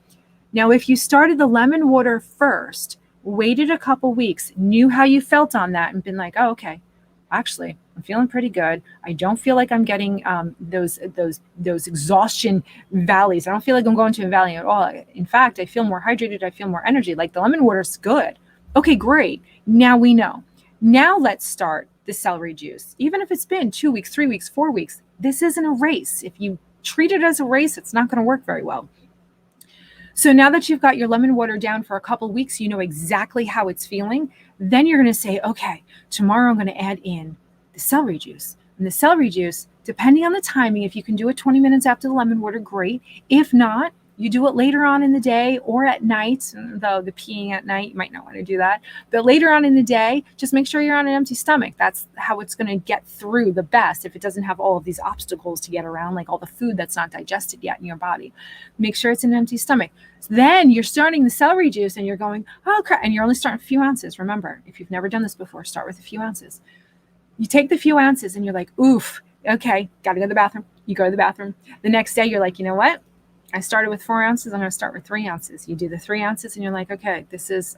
Now, if you started the lemon water first, waited a couple weeks, knew how you felt on that and been like, oh, okay, actually, I'm feeling pretty good. I don't feel like I'm getting those exhaustion valleys. I don't feel like I'm going to a valley at all. In fact, I feel more hydrated. I feel more energy. Like the lemon water's good. Okay, great. Now we know. Now let's start the celery juice. Even if it's been 2 weeks, 3 weeks, 4 weeks, this isn't a race. If you treat it as a race, it's not going to work very well. So now that you've got your lemon water down for a couple weeks, you know exactly how it's feeling. Then you're going to say, okay, tomorrow I'm going to add in the celery juice. And the celery juice, depending on the timing, if you can do it 20 minutes after the lemon water, great. If not, you do it later on in the day or at night, though the peeing at night, you might not want to do that. But later on in the day, just make sure you're on an empty stomach. That's how it's going to get through the best if it doesn't have all of these obstacles to get around, like all the food that's not digested yet in your body. Make sure it's an empty stomach. So then you're starting the celery juice and you're going, oh, crap. And you're only starting a few ounces. Remember, if you've never done this before, start with a few ounces. You take the few ounces and you're like, oof, okay, got to go to the bathroom. You go to the bathroom. The next day, you're like, you know what? I started with 4 ounces. I'm going to start with 3 ounces. You do the 3 ounces and you're like, okay, this is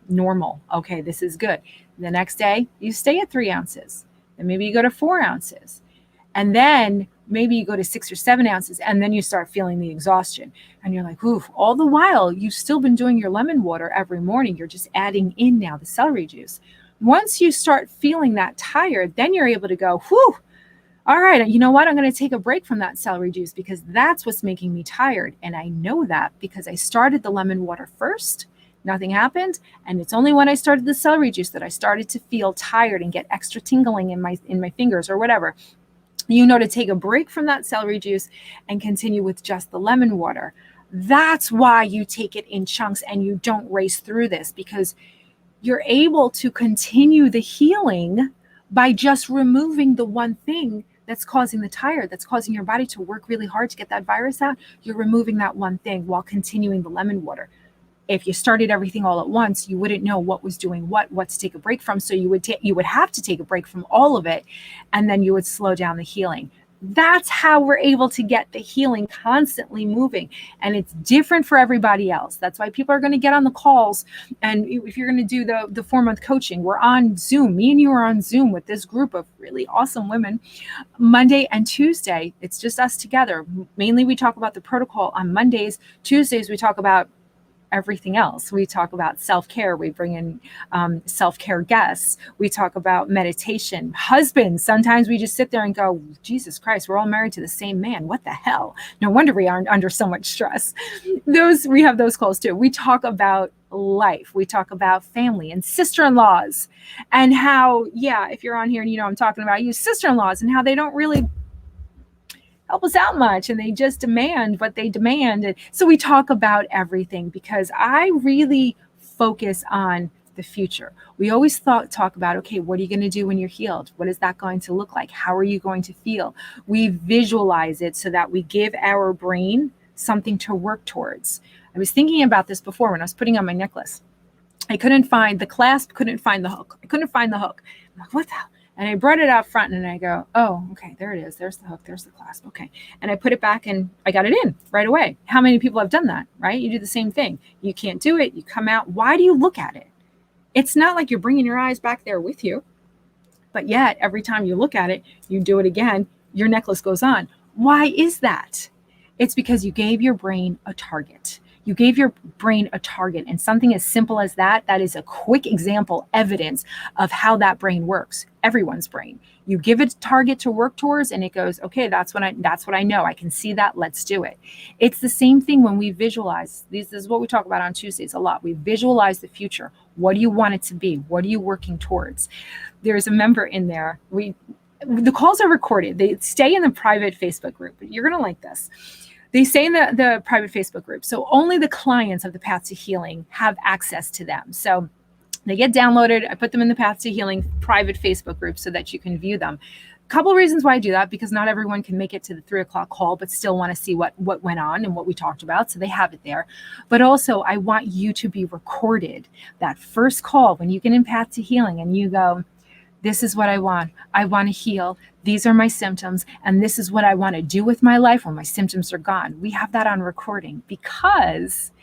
normal. Okay, this is good. The next day, you stay at 3 ounces. Then maybe you go to 4 ounces. And then maybe you go to 6 or 7 ounces and then you start feeling the exhaustion. And you're like, oof, all the while, you've still been doing your lemon water every morning. You're just adding in now the celery juice. Once you start feeling that tired, then you're able to go, whew, all right, you know what? I'm going to take a break from that celery juice because that's what's making me tired. And I know that because I started the lemon water first. Nothing happened. And it's only when I started the celery juice that I started to feel tired and get extra tingling in my fingers or whatever. You know to take a break from that celery juice and continue with just the lemon water. That's why you take it in chunks and you don't race through this, because you're able to continue the healing by just removing the one thing that's causing the tired, that's causing your body to work really hard to get that virus out. You're removing that one thing while continuing the lemon water. If you started everything all at once, you wouldn't know what was doing what to take a break from. So you would have to take a break from all of it, and then you would slow down the healing. That's how we're able to get the healing constantly moving. And it's different for everybody else. That's why people are going to get on the calls. And if you're going to do the 4-month coaching, we're on Zoom. Me and you are on Zoom with this group of really awesome women. Monday and Tuesday, it's just us together. Mainly we talk about the protocol on Mondays. Tuesdays, we talk about everything else. We talk about self-care. We bring in self-care guests. We talk about meditation. Husbands, sometimes we just sit there and go, Jesus Christ, we're all married to the same man. What the hell? No wonder we aren't under so much stress. We have those calls too. We talk about life. We talk about family and sister-in-laws and how, if you're on here and you know I'm talking about you, sister-in-laws, and how they don't really help us out much, and they just demand what they demand. And so we talk about everything because I really focus on the future. We always talk about, okay, what are you going to do when you're healed? What is that going to look like? How are you going to feel? We visualize it so that we give our brain something to work towards. I was thinking about this before when I was putting on my necklace. I couldn't find the clasp, couldn't find the hook. I couldn't find the hook. I'm like, what the hell? And I brought it out front and I go, oh, okay, there it is. There's the hook. There's the clasp. Okay. And I put it back and I got it in right away. How many people have done that, right? You do the same thing. You can't do it. You come out. Why do you look at it? It's not like you're bringing your eyes back there with you, but yet every time you look at it, you do it again, your necklace goes on. Why is that? It's because you gave your brain a target. You gave your brain a target, and something as simple as that is a quick example, evidence of how that brain works. Everyone's brain. You give it a target to work towards, and it goes, okay, that's what I know. I can see that. Let's do it. It's the same thing when we visualize. This is what we talk about on Tuesdays a lot. We visualize the future. What do you want it to be? What are you working towards? There's a member in there. The calls are recorded. They stay in the private Facebook group. You're going to like this. They say in the private Facebook group, so only the clients of the Path to Healing have access to them. So they get downloaded. I put them in the Path to Healing private Facebook group so that you can view them. A couple of reasons why I do that, because not everyone can make it to the 3:00 call, but still want to see what went on and what we talked about. So they have it there. But also I want you to be recorded. That first call when you get in Path to Healing and you go, this is what I want. I want to heal. These are my symptoms. And this is what I want to do with my life when my symptoms are gone. We have that on recording because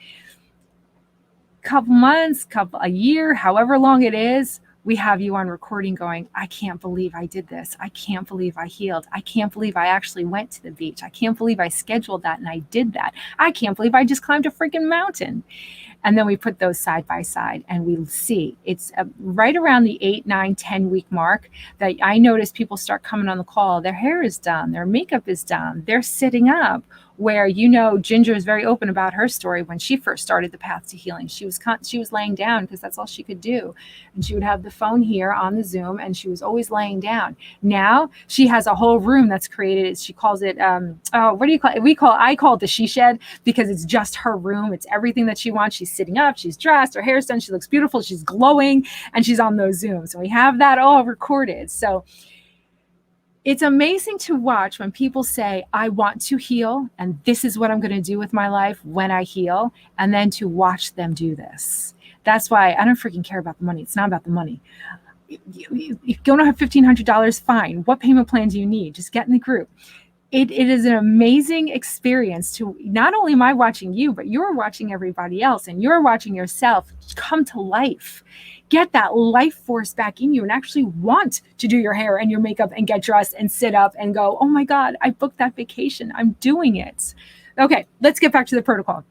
couple months, a year, however long it is, we have you on recording going, I can't believe I did this. I can't believe I healed. I can't believe I actually went to the beach. I can't believe I scheduled that and I did that. I can't believe I just climbed a freaking mountain. And then we put those side by side and we see it's right around the 8, 9, 10 week mark that I notice people start coming on the call. Their hair is done. Their makeup is done. They're sitting up. Where, Ginger is very open about her story. When she first started the Path to Healing, she was laying down because that's all she could do. And she would have the phone here on the Zoom and she was always laying down. Now she has a whole room that's created. She calls it, what do you call it? I call it the she shed because it's just her room. It's everything that she wants. She's sitting up, she's dressed, her hair's done, she looks beautiful, she's glowing, and she's on those Zooms. And we have that all recorded. So it's amazing to watch when people say, I want to heal, and this is what I'm going to do with my life when I heal, and then to watch them do this. That's why I don't freaking care about the money. It's not about the money. If you don't have $1,500, fine. What payment plan do you need? Just get in the group. It is an amazing experience to not only am I watching you, but you're watching everybody else and you're watching yourself come to life. Get that life force back in you and actually want to do your hair and your makeup and get dressed and sit up and go, oh my God, I booked that vacation. I'm doing it. Okay, let's get back to the protocol.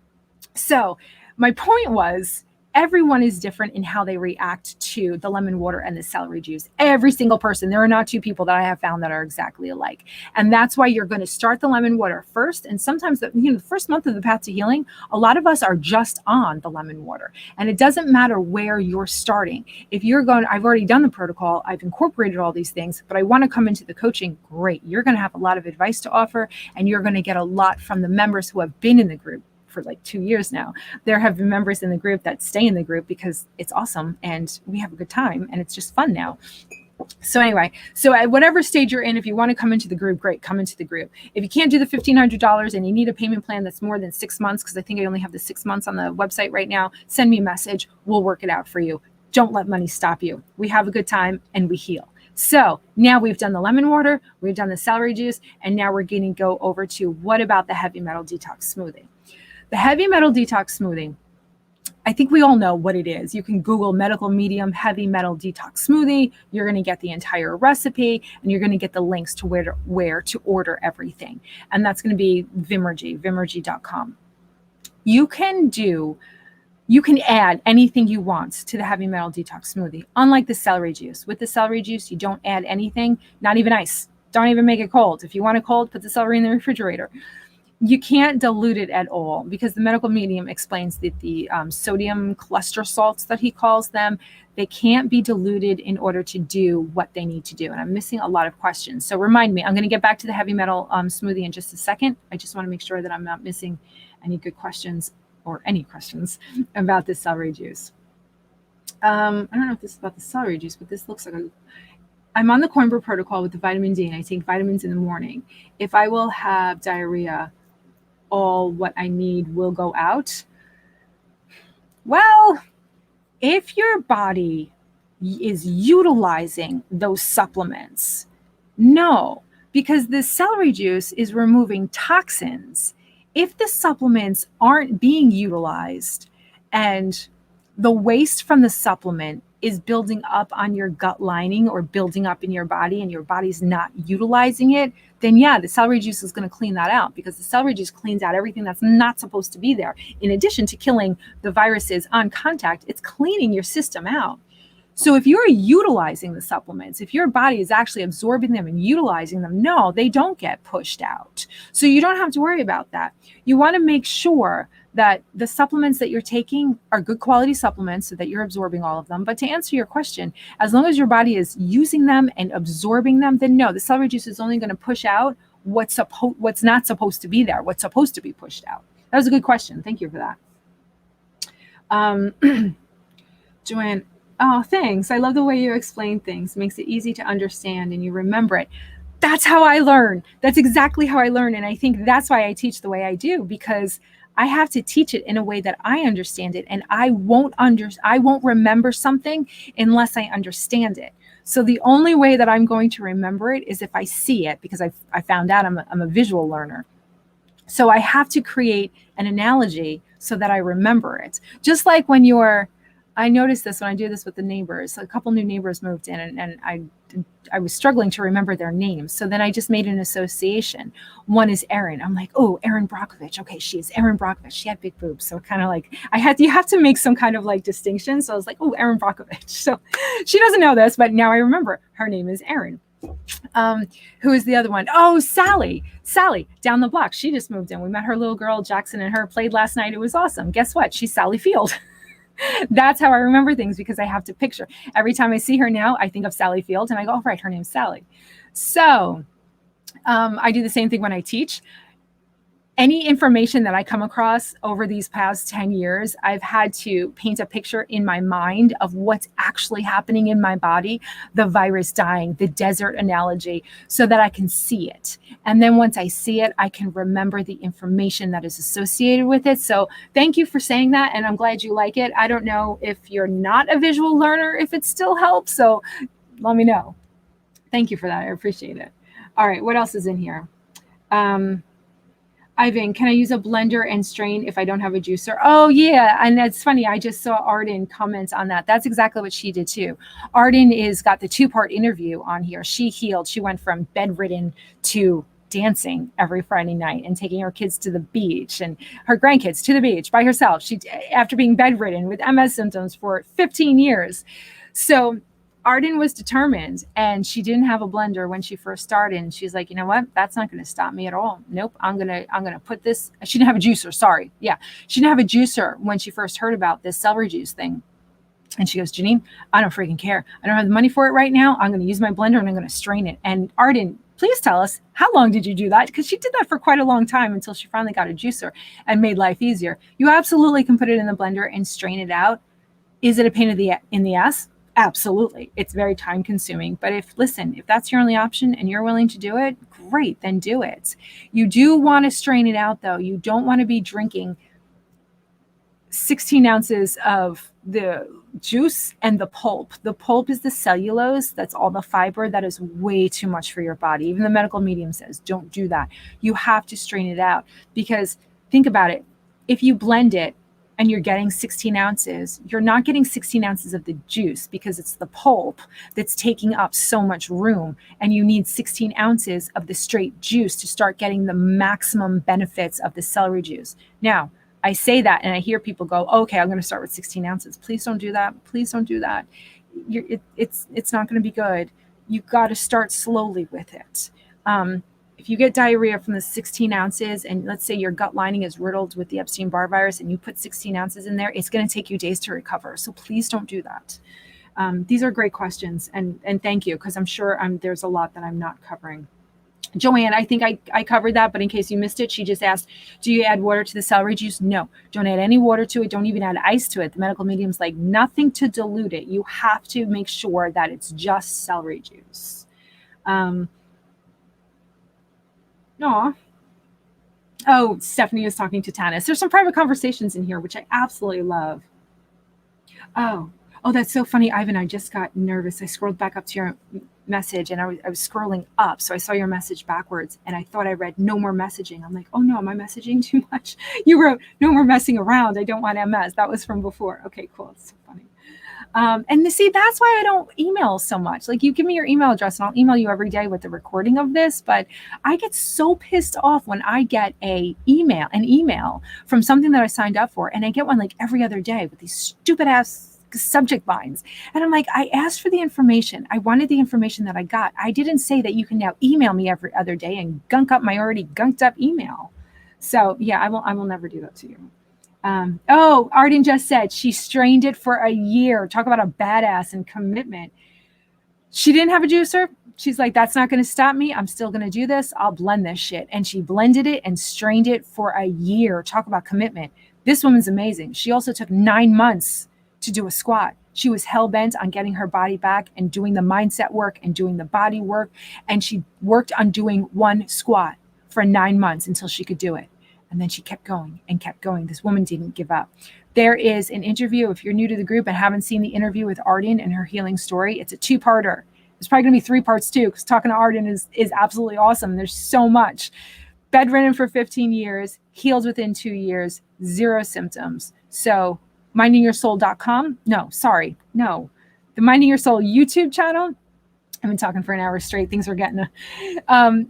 So my point was, everyone is different in how they react to the lemon water and the celery juice. Every single person. There are not two people that I have found that are exactly alike. And that's why you're going to start the lemon water first. And sometimes the first month of the Path to Healing, a lot of us are just on the lemon water. And it doesn't matter where you're starting. If you're going, I've already done the protocol, I've incorporated all these things, but I want to come into the coaching, great. You're going to have a lot of advice to offer and you're going to get a lot from the members who have been in the group for like 2 years now. There have been members in the group that stay in the group because it's awesome and we have a good time and it's just fun now. So anyway, so at whatever stage you're in, if you want to come into the group, great, come into the group. If you can't do the $1,500 and you need a payment plan that's more than 6 months, because I think I only have the 6 months on the website right now, send me a message. We'll work it out for you. Don't let money stop you. We have a good time and we heal. So now we've done the lemon water, we've done the celery juice, and now we're going to go over to what about the heavy metal detox smoothie? The heavy metal detox smoothie, I think we all know what it is. You can Google medical medium heavy metal detox smoothie. You're going to get the entire recipe and you're going to get the links to where to order everything. And that's going to be vimergy.com. You can add anything you want to the heavy metal detox smoothie. Unlike the celery juice. With the celery juice, you don't add anything, not even ice. Don't even make it cold. If you want it cold, put the celery in the refrigerator. You can't dilute it at all, because the medical medium explains that the sodium cluster salts that he calls them, they can't be diluted in order to do what they need to do. And I'm missing a lot of questions. So remind me, I'm going to get back to the heavy metal smoothie in just a second. I just want to make sure that I'm not missing any good questions or any questions about this celery juice. I don't know if this is about the celery juice, but this looks like I'm on the Kornberg protocol with the vitamin D, and I take vitamins in the morning. If I will have diarrhea, all what I need will go out. Well, if your body is utilizing those supplements, no, because the celery juice is removing toxins. If the supplements aren't being utilized and the waste from the supplement is building up on your gut lining or building up in your body and your body's not utilizing it, then yeah, the celery juice is going to clean that out, because the celery juice cleans out everything that's not supposed to be there. In addition to killing the viruses on contact, it's cleaning your system out. So if you're utilizing the supplements, if your body is actually absorbing them and utilizing them, no, they don't get pushed out. So you don't have to worry about that. You want to make sure that the supplements that you're taking are good quality supplements so that you're absorbing all of them. But to answer your question, as long as your body is using them and absorbing them, then no, the celery juice is only going to push out what's not supposed to be there, what's supposed to be pushed out. That was a good question. Thank you for that. Joanne, oh, thanks. I love the way you explain things. It makes it easy to understand and you remember it. That's how I learn. That's exactly how I learn. And I think that's why I teach the way I do, because I have to teach it in a way that I understand it, and I won't remember something unless I understand it. So the only way that I'm going to remember it is if I see it, because I found out I'm a visual learner. So I have to create an analogy so that I remember it. Just like when I noticed this when I do this with the neighbors. A couple new neighbors moved in, and I was struggling to remember their names. So then I just made an association. One is Erin. I'm like, oh, Erin Brockovich. Okay, she is Erin Brockovich. She had big boobs. So kind of like you have to make some kind of like distinction. So I was like, oh, Erin Brockovich. So she doesn't know this, but now I remember her name is Erin. Who is the other one? Oh, Sally down the block. She just moved in. We met her little girl, Jackson, and her played last night. It was awesome. Guess what? She's Sally Field. That's how I remember things, because I have to picture. Every time I see her now, I think of Sally Field and I go, oh, right, her name's Sally. So I do the same thing when I teach. Any information that I come across over these past 10 years, I've had to paint a picture in my mind of what's actually happening in my body, the virus dying, the desert analogy, so that I can see it. And then once I see it, I can remember the information that is associated with it. So thank you for saying that. And I'm glad you like it. I don't know if you're not a visual learner, if it still helps. So let me know. Thank you for that. I appreciate it. All right. What else is in here? Ivan, can I use a blender and strain if I don't have a juicer? Oh, yeah. And that's funny. I just saw Arden comment on that. That's exactly what she did, too. Arden got the 2-part interview on here. She healed. She went from bedridden to dancing every Friday night and taking her kids to the beach and her grandkids to the beach by herself. She, after being bedridden with MS symptoms for 15 years. So Arden was determined, and she didn't have a blender when she first started. And she's like, you know what? That's not going to stop me at all. Nope. I'm going to put this. She didn't have a juicer. Sorry. Yeah. She didn't have a juicer when she first heard about this celery juice thing. And she goes, Janine, I don't freaking care. I don't have the money for it right now. I'm going to use my blender and I'm going to strain it. And Arden, please tell us, how long did you do that? Because she did that for quite a long time until she finally got a juicer and made life easier. You absolutely can put it in the blender and strain it out. Is it a pain in the ass? Absolutely. It's very time consuming. But if that's your only option and you're willing to do it, great, then do it. You do want to strain it out, though. You don't want to be drinking 16 ounces of the juice and the pulp. The pulp is the cellulose. That's all the fiber. That is way too much for your body. Even the medical medium says, don't do that. You have to strain it out, because think about it. If you blend it, and you're getting 16 ounces, you're not getting 16 ounces of the juice, because it's the pulp that's taking up so much room. And you need 16 ounces of the straight juice to start getting the maximum benefits of the celery juice. Now, I say that and I hear people go, okay, I'm going to start with 16 ounces. Please don't do that. Please don't do that. It's not going to be good. You've got to start slowly with it. if you get diarrhea from the 16 ounces, and let's say your gut lining is riddled with the Epstein-Barr virus and you put 16 ounces in there, it's going to take you days to recover. So please don't do that. These are great questions, and thank you, because I'm sure there's a lot that I'm not covering. Joanne, I think I covered that, but in case you missed it, she just asked, do you add water to the celery juice? No, don't add any water to it. Don't even add ice to it. The medical medium's like, nothing to dilute it. You have to make sure that it's just celery juice. Oh, Stephanie is talking to Tanis. There's some private conversations in here, which I absolutely love. Oh, that's so funny, Ivan. I just got nervous. I scrolled back up to your message, and I was scrolling up, so I saw your message backwards, and I thought I read no more messaging. I'm like, oh no, am I messaging too much? You wrote no more messing around. I don't want MS. That was from before. Okay, cool. It's so funny. And see, that's why I don't email so much. Like, you give me your email address and I'll email you every day with the recording of this, but I get so pissed off when I get an email from something that I signed up for, and I get one like every other day with these stupid ass subject lines. And I'm like, I asked for the information. I wanted the information that I got. I didn't say that you can now email me every other day and gunk up my already gunked up email. So yeah, I will never do that to you. Arden just said she strained it for a year. Talk about a badass and commitment. She didn't have a juicer. She's like, that's not going to stop me. I'm still going to do this. I'll blend this shit. And she blended it and strained it for a year. Talk about commitment. This woman's amazing. She also took 9 months to do a squat. She was hell-bent on getting her body back and doing the mindset work and doing the body work. And she worked on doing one squat for 9 months until she could do it. And then she kept going and kept going. This woman didn't give up. There is an interview. If you're new to the group and haven't seen the interview with Arden and her healing story, it's a 2-parter. There's probably going to be 3 parts too, because talking to Arden is absolutely awesome. There's so much. Bedridden for 15 years, healed within 2 years, 0 symptoms. So mindingyoursoul.com. No. The Minding Your Soul YouTube channel. I've been talking for an hour straight. Things are getting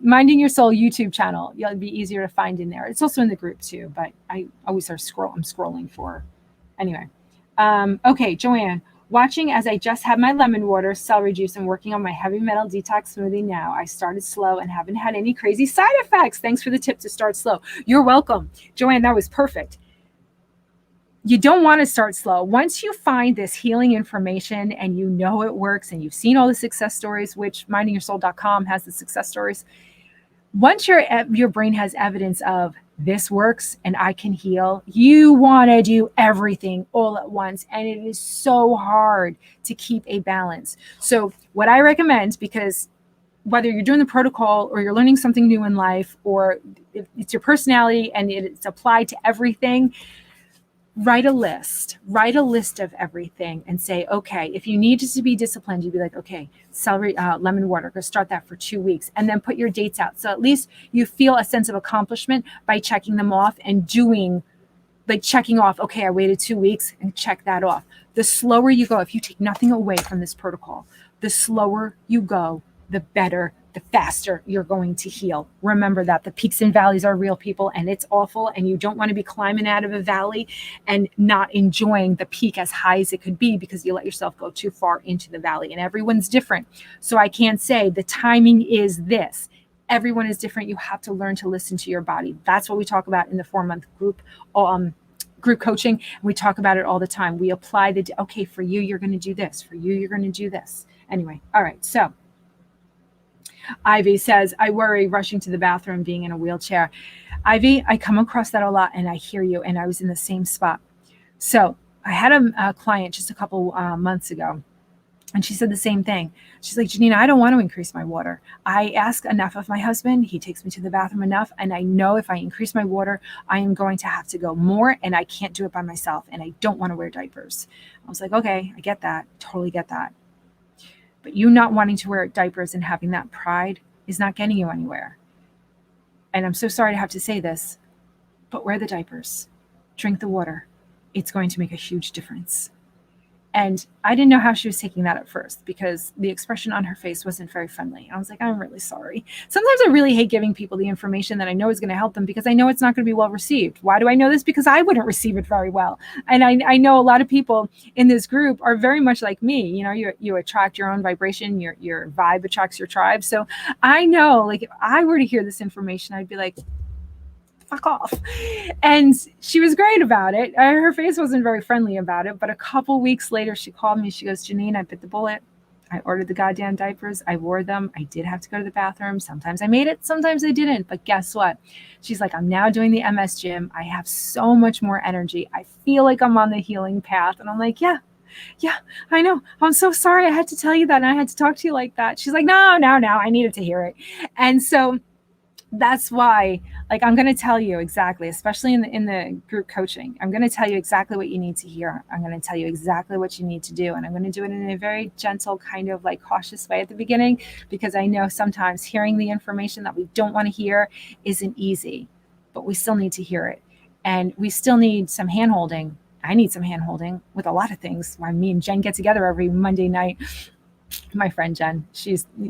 Minding Your Soul YouTube channel. It'll be easier to find in there. It's also in the group too, but I always I'm scrolling for. Anyway. Okay, Joanne. Watching as I just had my lemon water, celery juice, and working on my heavy metal detox smoothie now. I started slow and haven't had any crazy side effects. Thanks for the tip to start slow. You're welcome. Joanne, that was perfect. You don't want to start slow. Once you find this healing information and you know it works and you've seen all the success stories, which mindingyoursoul.com has the success stories, once your brain has evidence of this works and I can heal, you want to do everything all at once. And it is so hard to keep a balance. So what I recommend, because whether you're doing the protocol or you're learning something new in life, or it's your personality and it's applied to everything, write a list of everything and say, okay, if you needed to be disciplined, you'd be like, okay, celery, lemon water, go start that for 2 weeks, and then put your dates out. So at least you feel a sense of accomplishment by checking them off and checking off, okay, I waited 2 weeks and check that off. The slower you go, if you take nothing away from this protocol, the slower you go, the better, the faster you're going to heal. Remember that the peaks and valleys are real, people, and it's awful. And you don't want to be climbing out of a valley and not enjoying the peak as high as it could be, because you let yourself go too far into the valley, and everyone's different. So I can't say the timing is this. Everyone is different. You have to learn to listen to your body. That's what we talk about in the 4-month group coaching. We talk about it all the time. We apply okay, for you, you're going to do this. For you, you're going to do this. Anyway. All right. So Ivy says, I worry rushing to the bathroom, being in a wheelchair. Ivy, I come across that a lot, and I hear you, and I was in the same spot. So I had a client just a couple months ago, and she said the same thing. She's like, Janina, I don't want to increase my water. I ask enough of my husband. He takes me to the bathroom enough, and I know if I increase my water, I am going to have to go more, and I can't do it by myself, and I don't want to wear diapers. I was like, okay, I get that. Totally get that. But you not wanting to wear diapers and having that pride is not getting you anywhere. And I'm so sorry to have to say this, but wear the diapers. Drink the water. It's going to make a huge difference. And I didn't know how she was taking that at first because the expression on her face wasn't very friendly. And I was like, I'm really sorry. Sometimes I really hate giving people the information that I know is going to help them because I know it's not going to be well received. Why do I know this? Because I wouldn't receive it very well. And I know a lot of people in this group are very much like me. You know, you attract your own vibration, your vibe attracts your tribe. So I know, like, if I were to hear this information, I'd be like, fuck off. And she was great about it. Her face wasn't very friendly about it, but a couple weeks later, she called me. She goes, Janine, I bit the bullet. I ordered the goddamn diapers. I wore them. I did have to go to the bathroom. Sometimes I made it. Sometimes I didn't. But guess what? She's like, I'm now doing the MS gym. I have so much more energy. I feel like I'm on the healing path. And I'm like, yeah, I know. I'm so sorry. I had to tell you that. And I had to talk to you like that. She's like, no. I needed to hear it. And so that's why, like, I'm going to tell you exactly, especially in the group coaching, I'm going to tell you exactly what you need to hear. I'm going to tell you exactly what you need to do. And I'm going to do it in a very gentle, kind of like cautious way at the beginning, because I know sometimes hearing the information that we don't want to hear isn't easy, but we still need to hear it. And we still need some hand holding. I need some hand holding with a lot of things. Why me and Jen get together every Monday night. My friend Jen,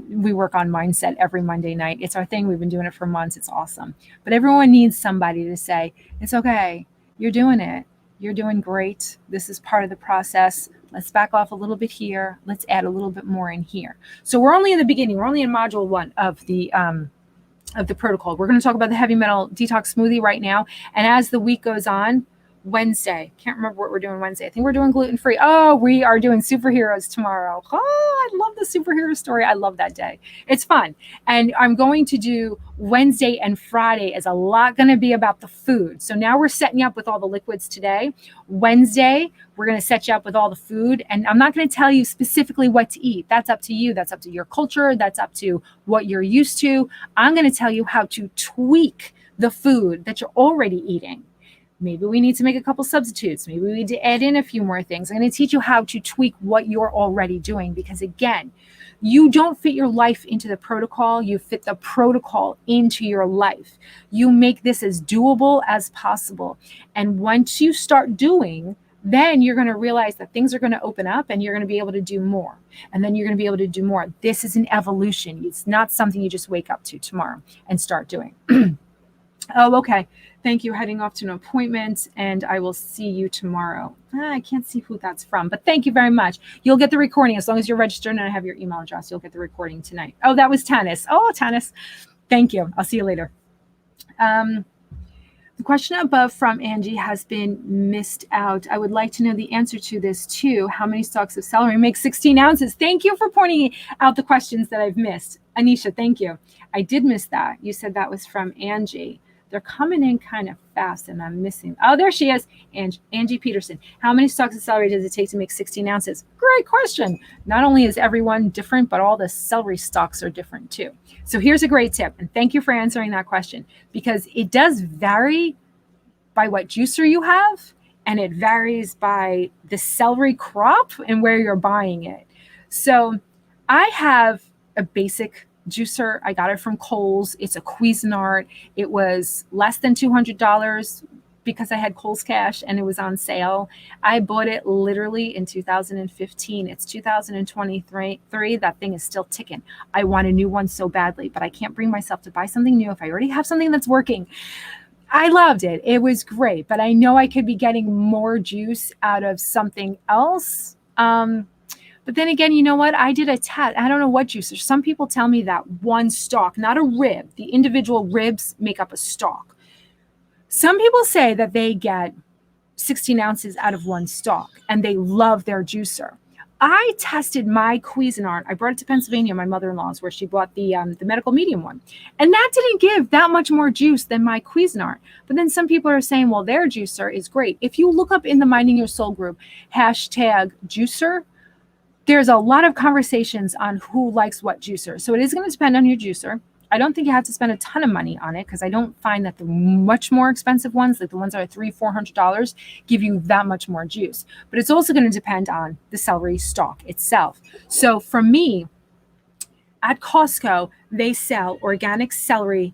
we work on mindset every Monday night. It's our thing. We've been doing it for months. It's awesome. But everyone needs somebody to say, it's okay. You're doing it. You're doing great. This is part of the process. Let's back off a little bit here. Let's add a little bit more in here. So we're only in the beginning. We're only in module 1 of the protocol. We're going to talk about the heavy metal detox smoothie right now. And as the week goes on, Wednesday, can't remember what we're doing Wednesday. I think we're doing gluten-free. Oh, we are doing superheroes tomorrow. Oh, I love the superhero story. I love that day. It's fun. And I'm going to do Wednesday and Friday is a lot going to be about the food. So now we're setting you up with all the liquids today. Wednesday, we're going to set you up with all the food. And I'm not going to tell you specifically what to eat. That's up to you. That's up to your culture. That's up to what you're used to. I'm going to tell you how to tweak the food that you're already eating. Maybe we need to make a couple substitutes. Maybe we need to add in a few more things. I'm going to teach you how to tweak what you're already doing, because again, you don't fit your life into the protocol. You fit the protocol into your life. You make this as doable as possible. And once you start doing, then you're going to realize that things are going to open up and you're going to be able to do more. And then you're going to be able to do more. This is an evolution. It's not something you just wake up to tomorrow and start doing. Oh, okay. Thank you. Heading off to an appointment, and I will see you tomorrow. I can't see who that's from, but thank you very much. You'll get the recording as long as you're registered and I have your email address. You'll get the recording tonight. Oh, that was Tanis. Oh, Tanis. Thank you. I'll see you later. The question above from Angie has been missed out. I would like to know the answer to this too. How many stalks of celery make 16 ounces? Thank you for pointing out the questions that I've missed. Anisha, thank you. I did miss that. You said that was from Angie. They're coming in kind of fast and I'm missing. Oh, there she is. Angie Peterson. How many stalks of celery does it take to make 16 ounces? Great question. Not only is everyone different, but all the celery stalks are different too. So here's a great tip. And thank you for answering that question, because it does vary by what juicer you have. And it varies by the celery crop and where you're buying it. So I have a basic juicer. I got it from Kohl's. It's a Cuisinart. It was less than $200 because I had Kohl's cash and it was on sale. I bought it literally in 2015. It's 2023. That thing is still ticking. I want a new one so badly, but I can't bring myself to buy something new if I already have something that's working. I loved it. It was great, but I know I could be getting more juice out of something else. But then again, you know what? I did a test. I don't know what juicer. Some people tell me that one stalk, not a rib, the individual ribs make up a stalk. Some people say that they get 16 ounces out of one stalk and they love their juicer. I tested my Cuisinart. I brought it to Pennsylvania, my mother-in-law's, where she bought the medical medium one. And that didn't give that much more juice than my Cuisinart. But then some people are saying, well, their juicer is great. If you look up in the Minding Your Soul group, #juicer, there's a lot of conversations on who likes what juicer. So it is going to depend on your juicer. I don't think you have to spend a ton of money on it, because I don't find that the much more expensive ones, like the ones that are $300-400, give you that much more juice. But it's also going to depend on the celery stalk itself. So for me, at Costco, they sell organic celery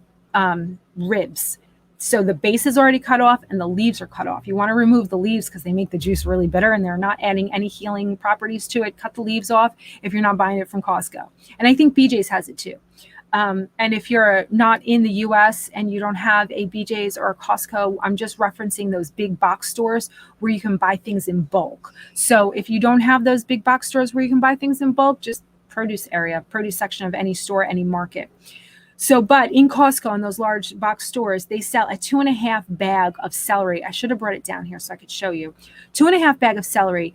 ribs. So the base is already cut off and the leaves are cut off. You want to remove the leaves because they make the juice really bitter and they're not adding any healing properties to it. Cut the leaves off if you're not buying it from Costco. And I think BJ's has it too. And if you're not in the US and you don't have a BJ's or a Costco, I'm just referencing those big box stores where you can buy things in bulk. So if you don't have those big box stores where you can buy things in bulk, just produce section of any store, any market. So, but in Costco and those large box stores, they sell a 2.5 bag of celery. I should have brought it down here so I could show you. 2.5 bag of celery,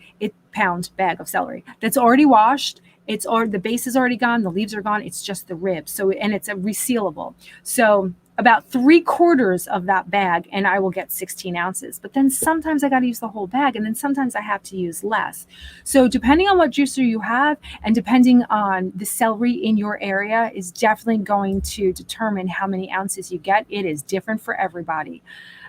pound bag of celery that's already washed. The base is already gone. The leaves are gone. It's just the ribs. So, and it's a resealable. So about 3/4 of that bag and I will get 16 ounces. But then sometimes I got to use the whole bag and then sometimes I have to use less. So depending on what juicer you have and depending on the celery in your area is definitely going to determine how many ounces you get. It is different for everybody.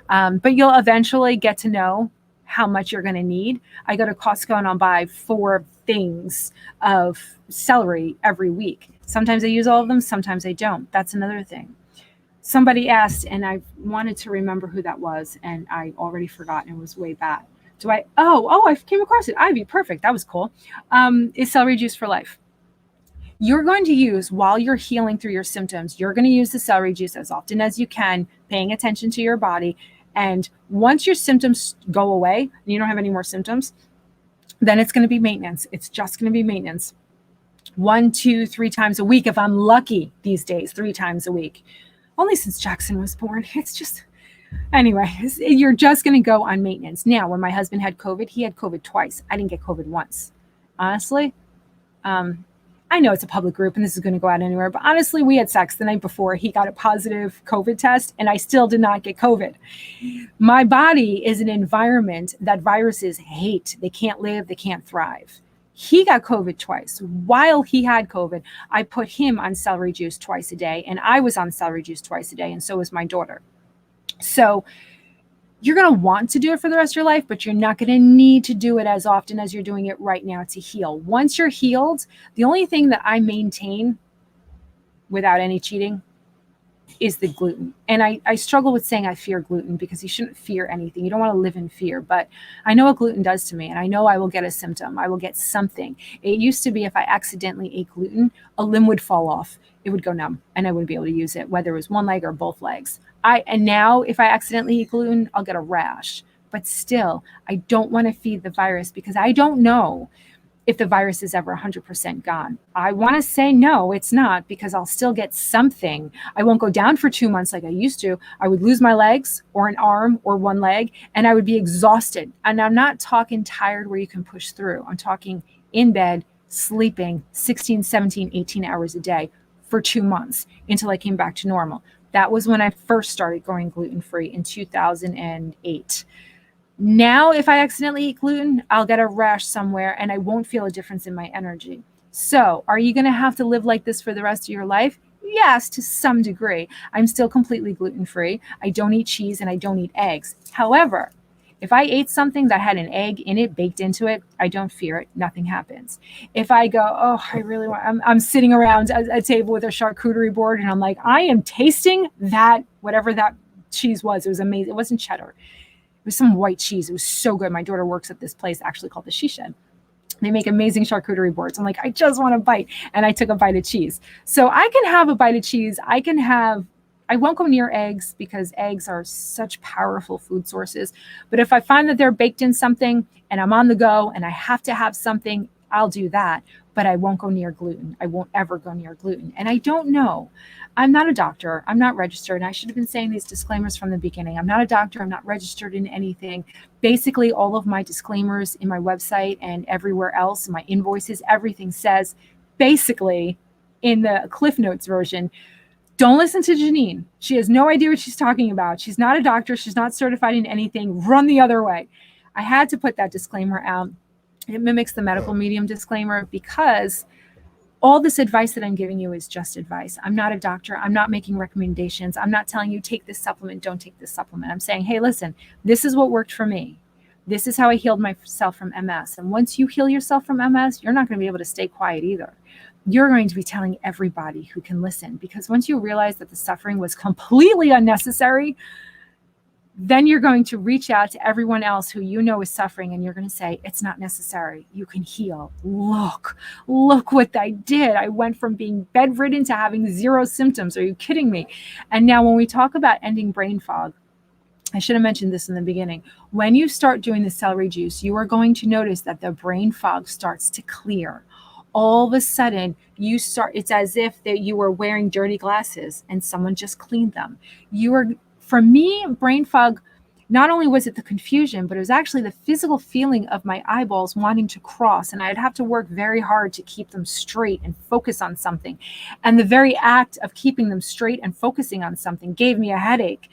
But you'll eventually get to know how much you're going to need. I go to Costco and I'll buy 4 things of celery every week. Sometimes I use all of them. Sometimes I don't. That's another thing. Somebody asked, and I wanted to remember who that was, and I already forgot, and it was way back. I came across it. Ivy, perfect. That was cool. Is celery juice for life? You're going to use, while you're healing through your symptoms, you're going to use the celery juice as often as you can, paying attention to your body. And once your symptoms go away, and you don't have any more symptoms, then it's going to be maintenance. It's just going to be maintenance. 1, 2, 3 times a week, if I'm lucky these days, 3 times a week. Only since Jackson was born. It's just, anyway, you're just going to go on maintenance. Now, when my husband had COVID, he had COVID twice. I didn't get COVID once. Honestly, I know it's a public group and this is going to go out anywhere, but honestly, we had sex the night before he got a positive COVID test and I still did not get COVID. My body is an environment that viruses hate. They can't live, they can't thrive. He got COVID twice. While he had COVID, I put him on celery juice twice a day, and I was on celery juice twice a day, and so was my daughter. So you're going to want to do it for the rest of your life, but you're not going to need to do it as often as you're doing it right now to heal. Once you're healed, the only thing that I maintain without any cheating is the gluten. And I struggle with saying I fear gluten because you shouldn't fear anything. You don't want to live in fear, but I know what gluten does to me and I know I will get a symptom. I will get something. It used to be if I accidentally ate gluten, a limb would fall off. It would go numb and I wouldn't be able to use it, whether it was one leg or both legs. And now if I accidentally eat gluten, I'll get a rash. But still, I don't want to feed the virus because I don't know if the virus is ever 100% gone. I want to say no, it's not, because I'll still get something. I won't go down for 2 months like I used to. I would lose my legs or an arm or one leg, and I would be exhausted. And I'm not talking tired where you can push through. I'm talking in bed, sleeping 16, 17, 18 hours a day for 2 months until I came back to normal. That was when I first started going gluten-free in 2008. Now, if I accidentally eat gluten, I'll get a rash somewhere and I won't feel a difference in my energy. So are you going to have to live like this for the rest of your life? Yes, to some degree. I'm still completely gluten-free. I don't eat cheese and I don't eat eggs. However, if I ate something that had an egg in it, baked into it, I don't fear it. Nothing happens. If I go, I'm sitting around a table with a charcuterie board and I'm like, I am tasting that, whatever that cheese was. It was amazing. It wasn't cheddar. It was some white cheese. It was so good. My daughter works at this place actually called the She Shed. They make amazing charcuterie boards. I'm like, I just want a bite. And I took a bite of cheese. So I can have a bite of cheese. I won't go near eggs because eggs are such powerful food sources. But if I find that they're baked in something and I'm on the go and I have to have something, I'll do that. But I won't go near gluten. I won't ever go near gluten. And I don't know. I'm not a doctor. I'm not registered. And I should have been saying these disclaimers from the beginning. I'm not a doctor. I'm not registered in anything. Basically, all of my disclaimers in my website and everywhere else, my invoices, everything says basically in the Cliff Notes version, don't listen to Janine. She has no idea what she's talking about. She's not a doctor. She's not certified in anything. Run the other way. I had to put that disclaimer out. It mimics the medical medium disclaimer because all this advice that I'm giving you is just advice. I'm not a doctor. I'm not making recommendations. I'm not telling you take this supplement, don't take this supplement. I'm saying, hey, listen, this is what worked for me. This is how I healed myself from MS. And once you heal yourself from MS, you're not going to be able to stay quiet either. You're going to be telling everybody who can listen, because once you realize that the suffering was completely unnecessary, Then you're going to reach out to everyone else who you know is suffering, and you're going to say, it's not necessary. You can heal. Look what I did. I went from being bedridden to having 0 symptoms. Are you kidding me? And now when we talk about ending brain fog, I should have mentioned this in the beginning. When you start doing the celery juice, you are going to notice that the brain fog starts to clear. All of a sudden, it's as if that you were wearing dirty glasses and someone just cleaned them. For me, brain fog, not only was it the confusion, but it was actually the physical feeling of my eyeballs wanting to cross, and I'd have to work very hard to keep them straight and focus on something. And the very act of keeping them straight and focusing on something gave me a headache.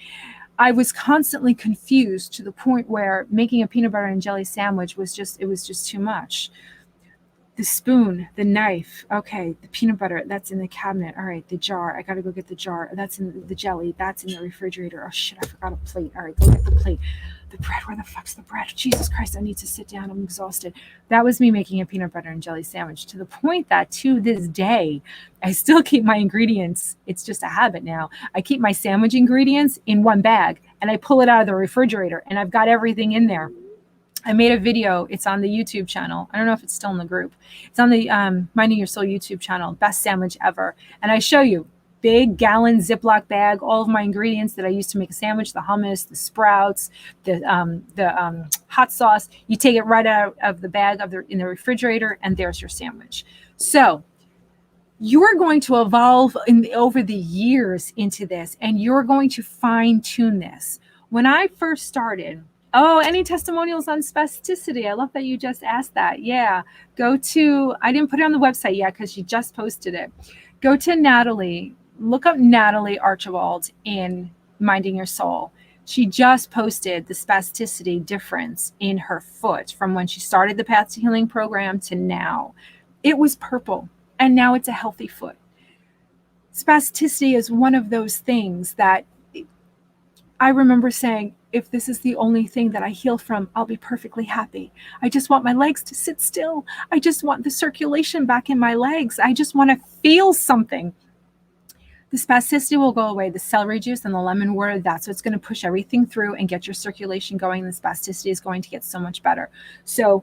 I was constantly confused to the point where making a peanut butter and jelly sandwich was just too much. The spoon, the knife, okay, the peanut butter, that's in the cabinet. All right, the jar, I gotta go get the jar. That's in the jelly, that's in the refrigerator. Oh shit, I forgot a plate. All right, go get the plate. The bread, where the fuck's the bread? Jesus Christ, I need to sit down. I'm exhausted. That was me making a peanut butter and jelly sandwich, to the point that to this day, I still keep my ingredients. It's just a habit now. I keep my sandwich ingredients in one bag and I pull it out of the refrigerator and I've got everything in there. I made a video. It's on the YouTube channel. I don't know if it's still in the group. It's on the Minding Your Soul YouTube channel, best sandwich ever. And I show you big gallon Ziploc bag, all of my ingredients that I use to make a sandwich, the hummus, the sprouts, the hot sauce. You take it right out of the bag in the refrigerator, and there's your sandwich. So you're going to evolve over the years into this, and you're going to fine tune this. When I first started, any testimonials on spasticity? I love that you just asked that. Yeah, I didn't put it on the website yet because she just posted it. Go to Natalie, look up Natalie Archibald in Minding Your Soul. She just posted the spasticity difference in her foot from when she started the Path to Healing program to now. It was purple, and now it's a healthy foot. Spasticity is one of those things that I remember saying, if this is the only thing that I heal from, I'll be perfectly happy. I just want my legs to sit still. I just want the circulation back in my legs. I just want to feel something. The spasticity will go away. The celery juice and the lemon water, that's what's going to push everything through and get your circulation going. The spasticity is going to get so much better. So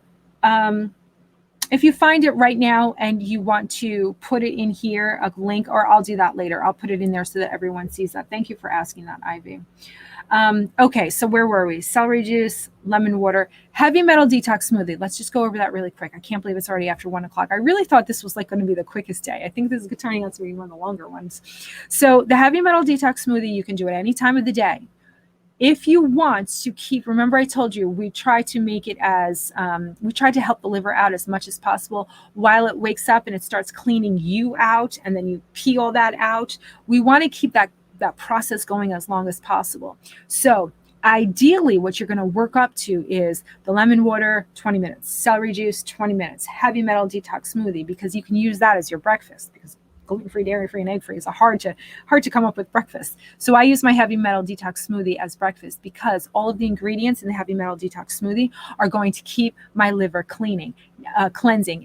if you find it right now and you want to put it in here, a link, or I'll do that later. I'll put it in there so that everyone sees that. Thank you for asking that, Ivy. Okay, so where were we? Celery juice, lemon water, heavy metal detox smoothie. Let's just go over that really quick. I can't believe it's already after 1 o'clock. I really thought this was going to be the quickest day. I think this is turning out to be one of the longer ones. So the heavy metal detox smoothie, you can do it any time of the day. If you want to remember I told you, we try to make it we try to help the liver out as much as possible while it wakes up and it starts cleaning you out, and then you pee all that out. We want to keep that process going as long as possible. So ideally, what you're going to work up to is the lemon water, 20 minutes, celery juice, 20 minutes, heavy metal detox smoothie, because you can use that as your breakfast, because gluten-free, dairy-free, and egg-free is hard to come up with breakfast. So I use my heavy metal detox smoothie as breakfast, because all of the ingredients in the heavy metal detox smoothie are going to keep my liver cleansing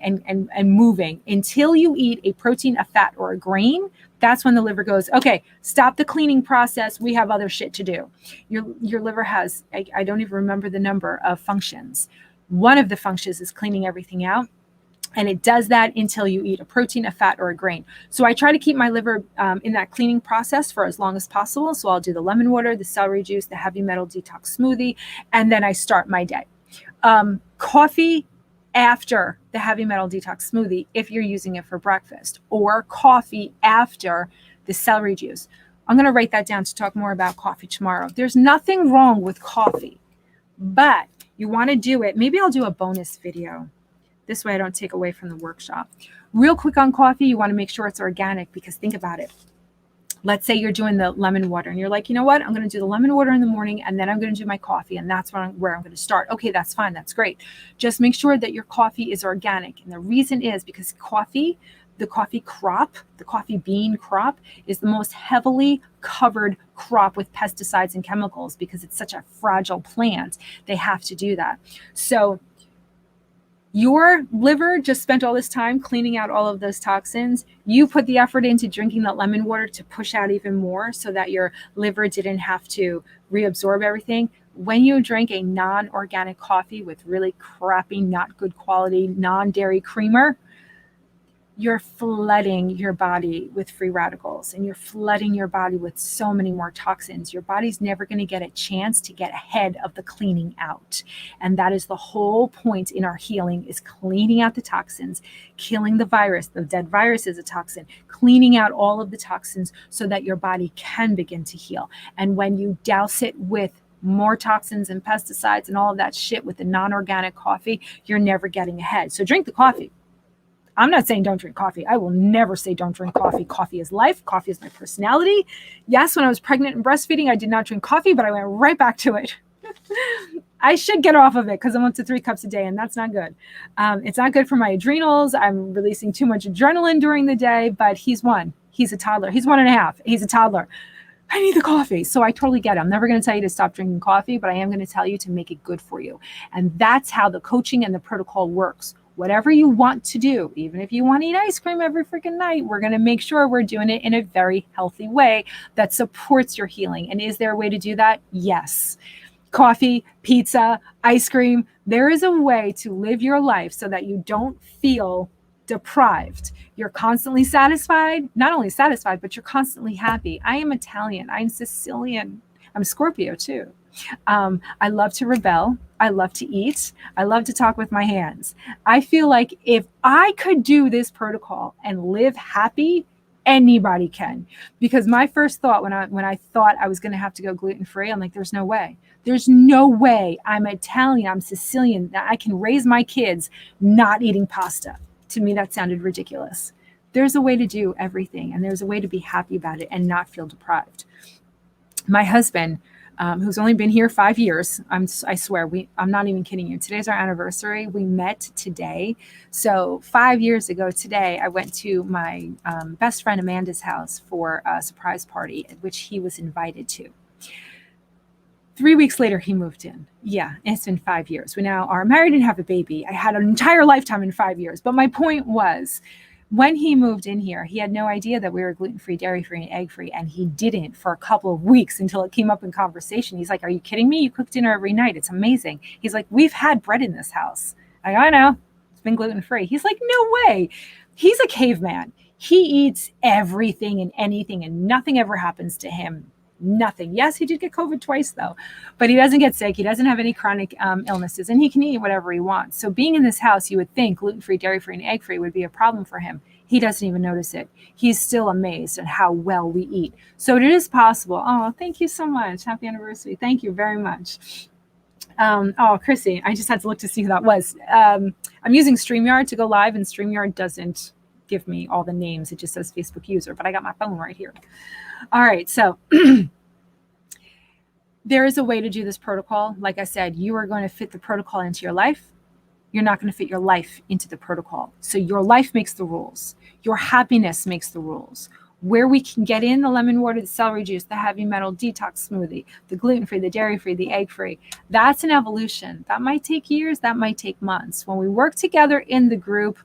and moving until you eat a protein, a fat, or a grain. That's when the liver goes, okay, stop the cleaning process. We have other shit to do. Your liver has, I don't even remember the number of functions. One of the functions is cleaning everything out. And it does that until you eat a protein, a fat, or a grain. So I try to keep my liver in that cleaning process for as long as possible. So I'll do the lemon water, the celery juice, the heavy metal detox smoothie, and then I start my day. Coffee after the heavy metal detox smoothie if you're using it for breakfast, or coffee after the celery juice. I'm going to write that down to talk more about coffee tomorrow. There's nothing wrong with coffee, but you want to do it. Maybe I'll do a bonus video. This way I don't take away from the workshop. Real quick on coffee, you want to make sure it's organic, because think about it. Let's say you're doing the lemon water and you're like, you know what? I'm going to do the lemon water in the morning, and then I'm going to do my coffee, and that's where I'm going to start. Okay, that's fine. That's great. Just make sure that your coffee is organic. And the reason is because the coffee bean crop is the most heavily covered crop with pesticides and chemicals, because it's such a fragile plant. They have to do that. So Your liver just spent all this time cleaning out all of those toxins. You put the effort into drinking that lemon water to push out even more so that your liver didn't have to reabsorb everything. When you drink a non-organic coffee with really crappy, not good quality, non-dairy creamer, you're flooding your body with free radicals and you're flooding your body with so many more toxins. Your body's never going to get a chance to get ahead of the cleaning out. And that is the whole point in our healing, is cleaning out the toxins, killing the virus. The dead virus is a toxin, cleaning out all of the toxins so that your body can begin to heal. And when you douse it with more toxins and pesticides and all of that shit with the non-organic coffee, you're never getting ahead. So drink the coffee. I'm not saying don't drink coffee. I will never say don't drink coffee. Coffee is life. Coffee is my personality. Yes, when I was pregnant and breastfeeding, I did not drink coffee, but I went right back to it. I should get off of it because I'm up to 3 cups a day, and that's not good. It's not good for my adrenals. I'm releasing too much adrenaline during the day, but he's one. He's a toddler. He's 1.5. He's a toddler. I need the coffee. So I totally get it. I'm never going to tell you to stop drinking coffee, but I am going to tell you to make it good for you. And that's how the coaching and the protocol works. Whatever you want to do, even if you want to eat ice cream every freaking night, we're going to make sure we're doing it in a very healthy way that supports your healing. And is there a way to do that? Yes. Coffee, pizza, ice cream. There is a way to live your life so that you don't feel deprived. You're constantly satisfied, not only satisfied, but you're constantly happy. I am Italian. I'm Sicilian. I'm Scorpio too. I love to rebel. I love to eat. I love to talk with my hands. I feel like if I could do this protocol and live happy, anybody can. Because my first thought when I thought I was going to have to go gluten-free, I'm like, there's no way. There's no way. I'm Italian. I'm Sicilian. That I can raise my kids not eating pasta. To me, that sounded ridiculous. There's a way to do everything, and there's a way to be happy about it and not feel deprived. My husband, who's only been here 5 years. I swear, I'm not even kidding you. Today's our anniversary. We met today. So 5 years ago today, I went to my best friend Amanda's house for a surprise party, which he was invited to. 3 weeks later, he moved in. Yeah, it's been 5 years. We now are married and have a baby. I had an entire lifetime in 5 years. But my point was, when he moved in here, he had no idea that we were gluten-free, dairy-free, and egg-free, and he didn't for a couple of weeks until it came up in conversation. He's like, are you kidding me? You cook dinner every night. It's amazing. He's like, we've had bread in this house. I know. It's been gluten-free. He's like, no way. He's a caveman. He eats everything and anything, and nothing ever happens to him. Nothing. Yes, he did get COVID twice, though, but he doesn't get sick. He doesn't have any chronic illnesses, and he can eat whatever he wants. So being in this house, you would think gluten-free, dairy-free, and egg-free would be a problem for him. He doesn't even notice it. He's still amazed at how well we eat. So it is possible. Oh, thank you so much. Happy anniversary. Thank you very much. Oh, Chrissy, I just had to look to see who that was. I'm using StreamYard to go live, and StreamYard doesn't give me all the names. It just says Facebook user, but I got my phone right here. All right, so there is a way to do this protocol. Like I said, you are going to fit the protocol into your life. You're not going to fit your life into the protocol. So your life makes the rules. Your happiness makes the rules. Where we can get in the lemon water, the celery juice, the heavy metal detox smoothie, the gluten-free, the dairy-free, the egg-free, that's an evolution. That might take years, that might take months. When we work together in the group,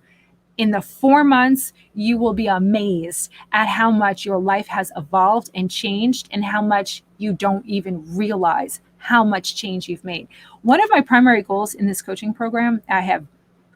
in the 4 months, you will be amazed at how much your life has evolved and changed, and how much you don't even realize how much change you've made. One of my primary goals in this coaching program,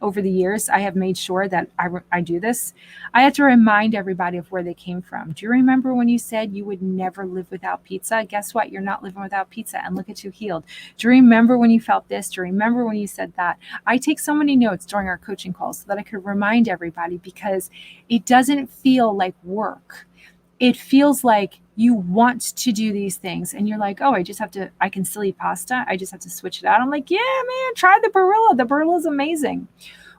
over the years, I have made sure that I do this. I had to remind everybody of where they came from. Do you remember when you said you would never live without pizza? Guess what? You're not living without pizza, and look at you healed. Do you remember when you felt this? Do you remember when you said that? I take so many notes during our coaching calls so that I could remind everybody, because it doesn't feel like work. It feels like you want to do these things, and you're like, oh, I can still eat pasta. I just have to switch it out. I'm like, yeah, man, try the Barilla. The Barilla is amazing.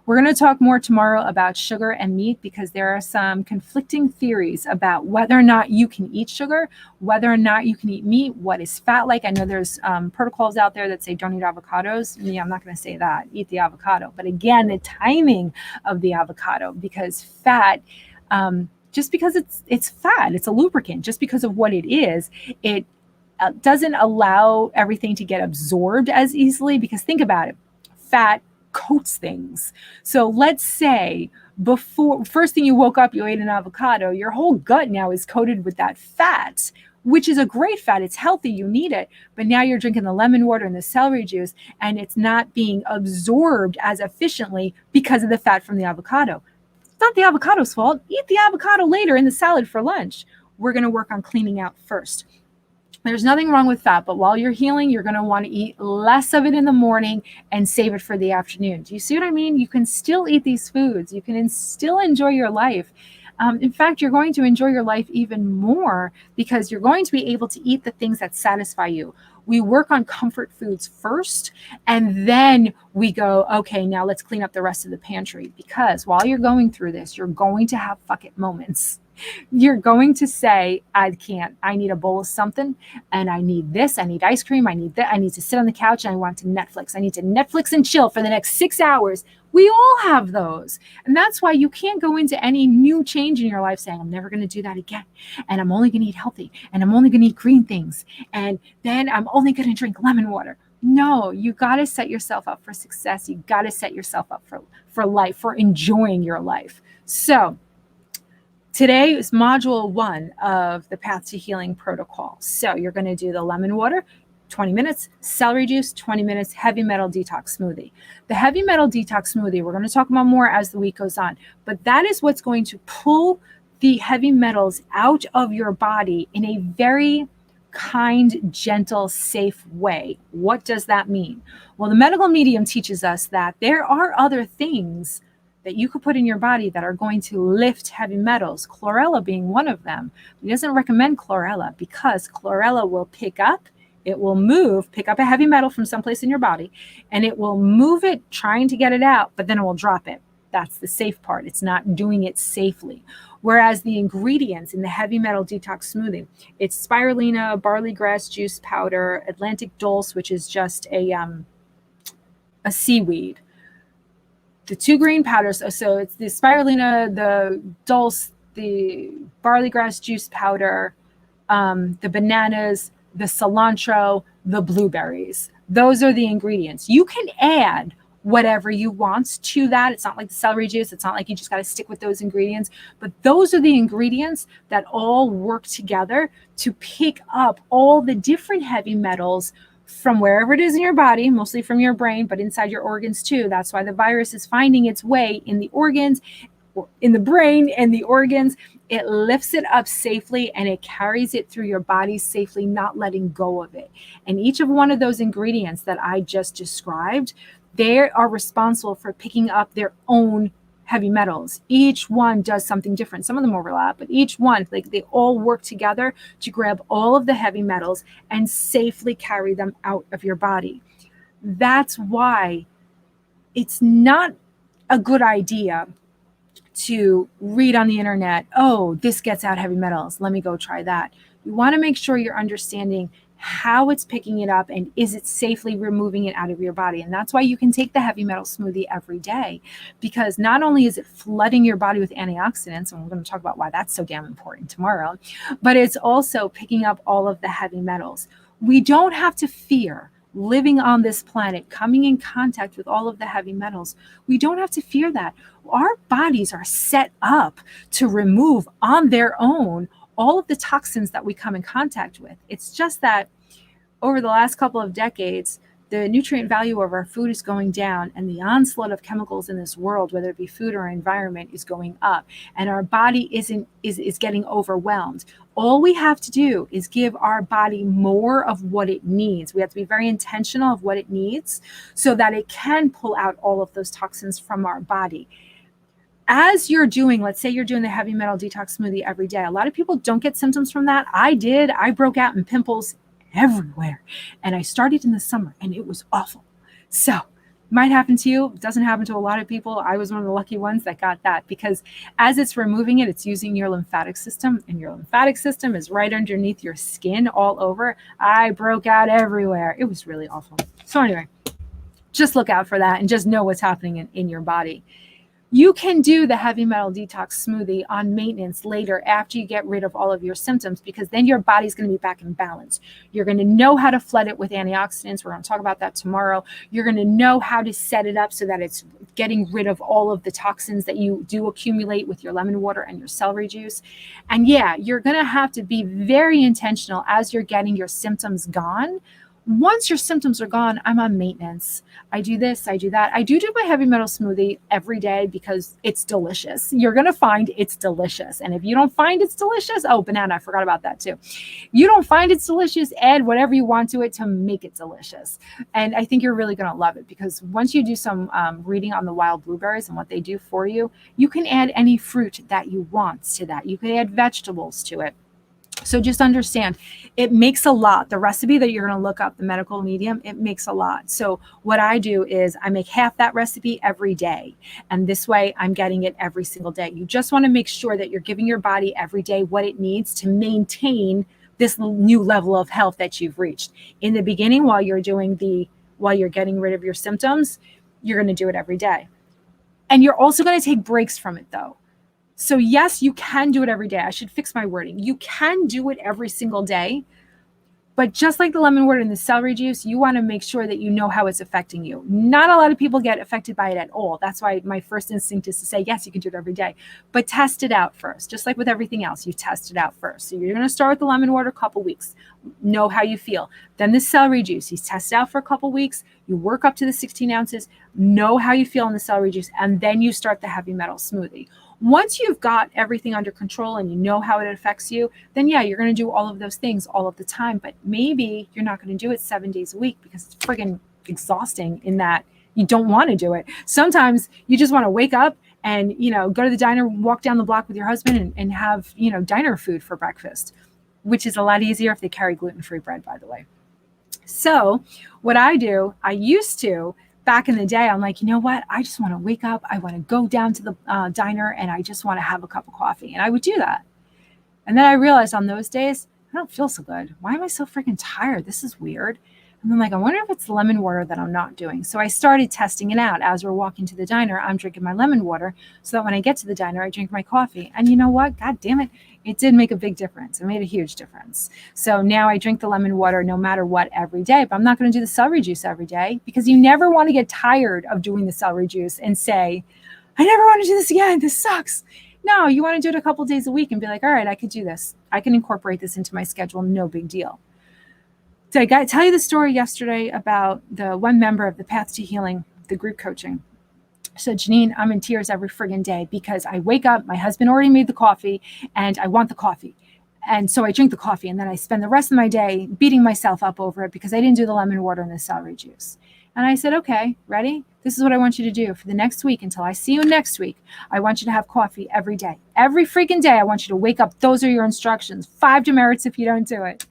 We're going to talk more tomorrow about sugar and meat, because there are some conflicting theories about whether or not you can eat sugar, whether or not you can eat meat, what is fat like. I know there's protocols out there that say don't eat avocados. I'm not going to say that. Eat the avocado. But again, the timing of the avocado, because fat, just because it's fat, it's a lubricant, just because of what it is, it doesn't allow everything to get absorbed as easily. Because think about it, fat coats things. So let's say before first thing you woke up, you ate an avocado, your whole gut now is coated with that fat, which is a great fat. It's healthy, you need it. But now you're drinking the lemon water and the celery juice, and it's not being absorbed as efficiently because of the fat from the avocado. It's not the avocado's fault. Eat the avocado later in the salad for lunch. We're going to work on cleaning out first. There's nothing wrong with fat, but while you're healing, you're going to want to eat less of it in the morning and save it for the afternoon. Do you see what I mean? You can still eat these foods. You can still enjoy your life. In fact, you're going to enjoy your life even more because you're going to be able to eat the things that satisfy you. We work on comfort foods first, and then we go, okay, now let's clean up the rest of the pantry. Because while you're going through this, you're going to have fuck it moments. You're going to say, I can't, I need a bowl of something, and I need this, I need ice cream, I need that, I need to sit on the couch, and I want to Netflix. I need to Netflix and chill for the next 6 hours. We all have those. And that's why you can't go into any new change in your life saying, I'm never going to do that again. And I'm only going to eat healthy. And I'm only going to eat green things. And then I'm only going to drink lemon water. No, you got to set yourself up for success. You got to set yourself up for life, for enjoying your life. So today is module 1 of the Path to Healing protocol. So you're going to do the lemon water, 20 minutes, celery juice, 20 minutes, heavy metal detox smoothie. The heavy metal detox smoothie, we're going to talk about more as the week goes on, but that is what's going to pull the heavy metals out of your body in a very kind, gentle, safe way. What does that mean? Well, the medical medium teaches us that there are other things that you could put in your body that are going to lift heavy metals, chlorella being one of them. He doesn't recommend chlorella because chlorella will pick up, it will move, pick up a heavy metal from someplace in your body, and it will move it trying to get it out, but then it will drop it. That's the safe part. It's not doing it safely. Whereas the ingredients in the heavy metal detox smoothie, it's spirulina, barley grass juice powder, Atlantic dulse, which is just a seaweed. The 2 green powders, so it's the spirulina, the dulse, the barley grass juice powder, the bananas, the cilantro, the blueberries. Those are the ingredients. You can add whatever you want to that. It's not like the celery juice. It's not like you just got to stick with those ingredients. But those are the ingredients that all work together to pick up all the different heavy metals from wherever it is in your body, mostly from your brain, but inside your organs too. That's why the virus is finding its way in the organs, in the brain and the organs. It lifts it up safely and it carries it through your body safely, not letting go of it. And each of one of those ingredients that I just described, they are responsible for picking up their own heavy metals. Each one does something different. Some of them overlap, but each one, like they all work together to grab all of the heavy metals and safely carry them out of your body. That's why it's not a good idea to read on the internet, oh, this gets out heavy metals, let me go try that. You want to make sure you're understanding how it's picking it up and is it safely removing it out of your body. And that's why you can take the heavy metal smoothie every day, because not only is it flooding your body with antioxidants, and we're going to talk about why that's so damn important tomorrow, but it's also picking up all of the heavy metals. We don't have to fear living on this planet, coming in contact with all of the heavy metals. We don't have to fear that. Our bodies are set up to remove on their own all of the toxins that we come in contact with. It's just that over the last couple of decades, the nutrient value of our food is going down and the onslaught of chemicals in this world, whether it be food or environment, is going up, and our body is getting overwhelmed. All we have to do is give our body more of what it needs. We have to be very intentional of what it needs so that it can pull out all of those toxins from our body. As you're doing, let's say you're doing the heavy metal detox smoothie every day. A lot of people don't get symptoms from that. I did. I broke out in pimples everywhere. And I started in the summer and it was awful. So might happen to you. It doesn't happen to a lot of people. I was one of the lucky ones that got that, because as it's removing it, it's using your lymphatic system, and your lymphatic system is right underneath your skin all over. I broke out everywhere. It was really awful. So anyway, just look out for that and just know what's happening in your body. You can do the heavy metal detox smoothie on maintenance later after you get rid of all of your symptoms, because then your body's going to be back in balance. You're going to know how to flood it with antioxidants. We're going to talk about that tomorrow. You're going to know how to set it up so that it's getting rid of all of the toxins that you do accumulate with your lemon water and your celery juice. And yeah, you're going to have to be very intentional as you're getting your symptoms gone. Once your symptoms are gone, I'm on maintenance. I do this, I do that. I do my heavy metal smoothie every day because it's delicious. You're going to find it's delicious. And if you don't find it's delicious, oh, banana, I forgot about that too. You don't find it's delicious, add whatever you want to it to make it delicious. And I think you're really going to love it, because once you do some reading on the wild blueberries and what they do for you, you can add any fruit that you want to that. You can add vegetables to it. So just understand, it makes a lot. The recipe that you're going to look up, the medical medium, it makes a lot. So what I do is I make half that recipe every day. And this way I'm getting it every single day. You just want to make sure that you're giving your body every day what it needs to maintain this new level of health that you've reached. In the beginning, while you're getting rid of your symptoms, you're going to do it every day. And you're also going to take breaks from it though. So yes, you can do it every day. I should fix my wording. You can do it every single day, but just like the lemon water and the celery juice, you want to make sure that you know how it's affecting you. Not a lot of people get affected by it at all. That's why my first instinct is to say, yes, you can do it every day, but test it out first. Just like with everything else, you test it out first. So you're going to start with the lemon water a couple weeks, know how you feel. Then the celery juice, you test it out for a couple weeks, you work up to the 16 ounces, know how you feel in the celery juice, and then you start the heavy metal smoothie. Once you've got everything under control and you know how it affects you, then yeah, you're going to do all of those things all of the time. But maybe you're not going to do it 7 days a week because it's friggin' exhausting in that you don't want to do it. Sometimes you just want to wake up and, go to the diner, walk down the block with your husband and have, diner food for breakfast, which is a lot easier if they carry gluten-free bread, by the way. So what I do, I used to, back in the day, I'm like, you know what? I just want to wake up. I want to go down to the diner and I just want to have a cup of coffee. And I would do that. And then I realized on those days, I don't feel so good. Why am I so freaking tired? This is weird. And I'm like, I wonder if it's the lemon water that I'm not doing. So I started testing it out. As we're walking to the diner, I'm drinking my lemon water so that when I get to the diner, I drink my coffee. And you know what? God damn it. It did make a big difference. It made a huge difference. So now I drink the lemon water no matter what every day, but I'm not going to do the celery juice every day, because you never want to get tired of doing the celery juice and say, I never want to do this again. This sucks. No, you want to do it a couple days a week and be like, all right, I could do this. I can incorporate this into my schedule. No big deal. So I got to tell you the story yesterday about the one member of the Path to Healing, the group coaching. So Janine, I'm in tears every friggin' day because I wake up, my husband already made the coffee and I want the coffee. And so I drink the coffee and then I spend the rest of my day beating myself up over it because I didn't do the lemon water and the celery juice. And I said, okay, ready? This is what I want you to do for the next week until I see you next week. I want you to have coffee every day. Every freaking day, I want you to wake up. Those are your instructions. 5 demerits if you don't do it.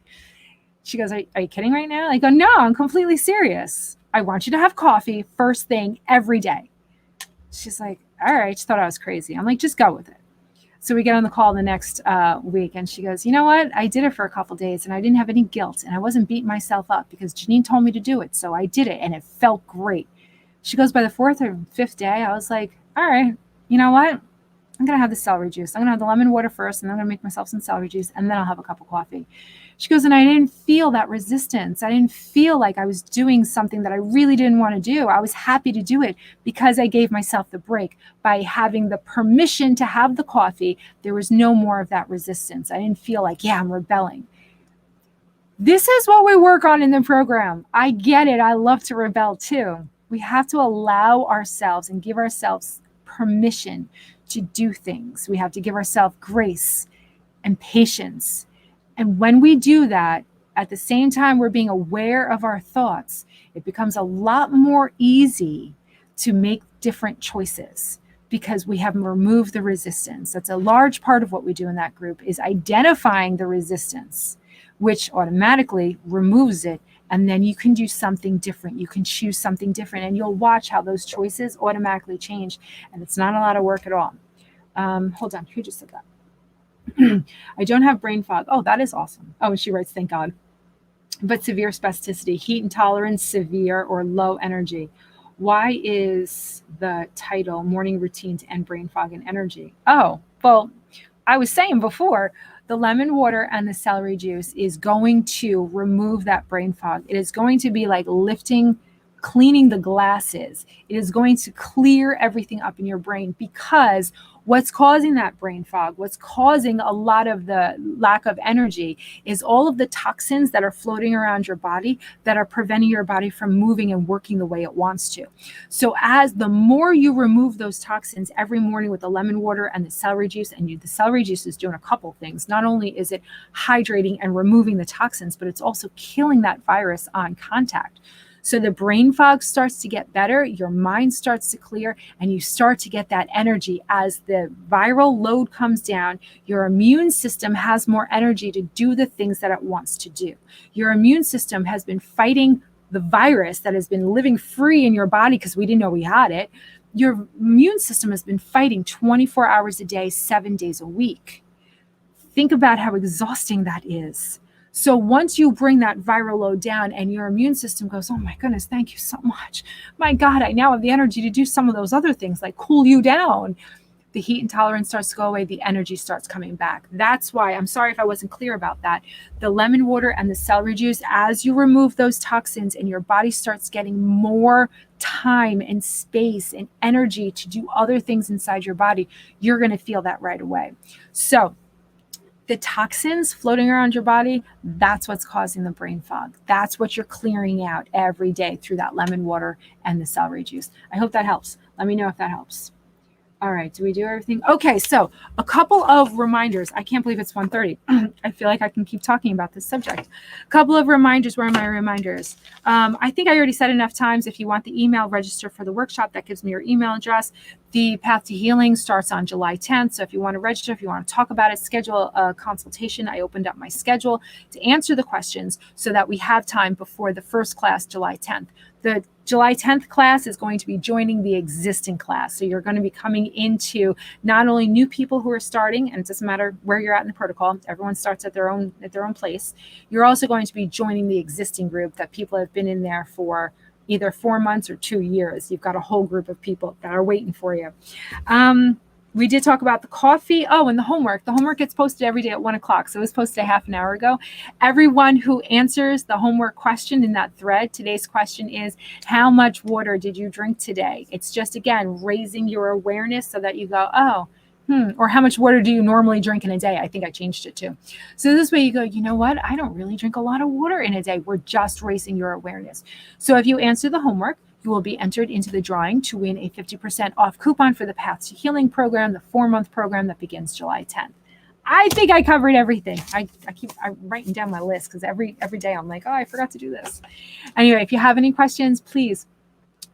She goes, are you kidding right now? I go, no, I'm completely serious. I want you to have coffee first thing every day. She's like, all right. She thought I was crazy. I'm like, just go with it. So we get on the call the next week and she goes, you know what? I did it for a couple of days and I didn't have any guilt and I wasn't beating myself up because Janine told me to do it. So I did it and it felt great. She goes, by the 4th or 5th day, I was like, all right, you know what? I'm going to have the celery juice. I'm going to have the lemon water first and then I'm going to make myself some celery juice and then I'll have a cup of coffee. She goes, and I didn't feel that resistance. I didn't feel like I was doing something that I really didn't want to do. I was happy to do it because I gave myself the break. By having the permission to have the coffee, there was no more of that resistance. I didn't feel like, yeah, I'm rebelling. This is what we work on in the program. I get it. I love to rebel too. We have to allow ourselves and give ourselves permission to do things. We have to give ourselves grace and patience. And when we do that, at the same time we're being aware of our thoughts, it becomes a lot more easy to make different choices because we have removed the resistance. That's a large part of what we do in that group, is identifying the resistance, which automatically removes it. And then you can do something different. You can choose something different and you'll watch how those choices automatically change. And it's not a lot of work at all. Hold on, who just said that? I don't have brain fog. Oh, that is awesome. Oh, and she writes, thank God. But severe spasticity, heat intolerance, severe or low energy. Why is the title Morning Routine to End Brain Fog and Energy? Oh, well, I was saying before, the lemon water and the celery juice is going to remove that brain fog. It is going to be like cleaning the glasses. It is going to clear everything up in your brain, because what's causing that brain fog, what's causing a lot of the lack of energy, is all of the toxins that are floating around your body that are preventing your body from moving and working the way it wants to. So as the more you remove those toxins every morning with the lemon water and the celery juice, and the celery juice is doing a couple things. Not only is it hydrating and removing the toxins, but it's also killing that virus on contact. So the brain fog starts to get better, your mind starts to clear, and you start to get that energy. As the viral load comes down, your immune system has more energy to do the things that it wants to do. Your immune system has been fighting the virus that has been living free in your body because we didn't know we had it. Your immune system has been fighting 24 hours a day, 7 days a week. Think about how exhausting that is. So once you bring that viral load down and your immune system goes, oh my goodness, thank you so much. My God, I now have the energy to do some of those other things like cool you down. The heat intolerance starts to go away. The energy starts coming back. That's why, I'm sorry if I wasn't clear about that. The lemon water and the celery juice, as you remove those toxins and your body starts getting more time and space and energy to do other things inside your body, you're going to feel that right away. So the toxins floating around your body, that's what's causing the brain fog. That's what you're clearing out every day through that lemon water and the celery juice. I hope that helps. Let me know if that helps. All right, do we do everything? Okay, so a couple of reminders. I can't believe it's 1:30. I feel like I can keep talking about this subject. A couple of reminders. Where are my reminders? I think I already said enough times. If you want the email, register for the workshop. That gives me your email address. The Path to Healing starts on July 10th. So if you want to register, if you want to talk about it, schedule a consultation. I opened up my schedule to answer the questions so that we have time before the first class, July 10th. The July 10th class is going to be joining the existing class. So you're going to be coming into not only new people who are starting, and it doesn't matter where you're at in the protocol, everyone starts at their own place. You're also going to be joining the existing group that people have been in there for either 4 months or 2 years. You've got a whole group of people that are waiting for you. We did talk about the coffee. Oh, and the homework. The homework gets posted every day at 1 o'clock. So it was posted a half an hour ago. Everyone who answers the homework question in that thread, today's question is, how much water did you drink today? It's just, again, raising your awareness so that you go, oh, or how much water do you normally drink in a day? I think I changed it too. So this way you go, you know what? I don't really drink a lot of water in a day. We're just raising your awareness. So if you answer the homework, you will be entered into the drawing to win a 50% off coupon for the Path to Healing program, the 4-month program that begins July 10th. I think I covered everything. I'm writing down my list because every day I'm like, oh, I forgot to do this. Anyway, if you have any questions, please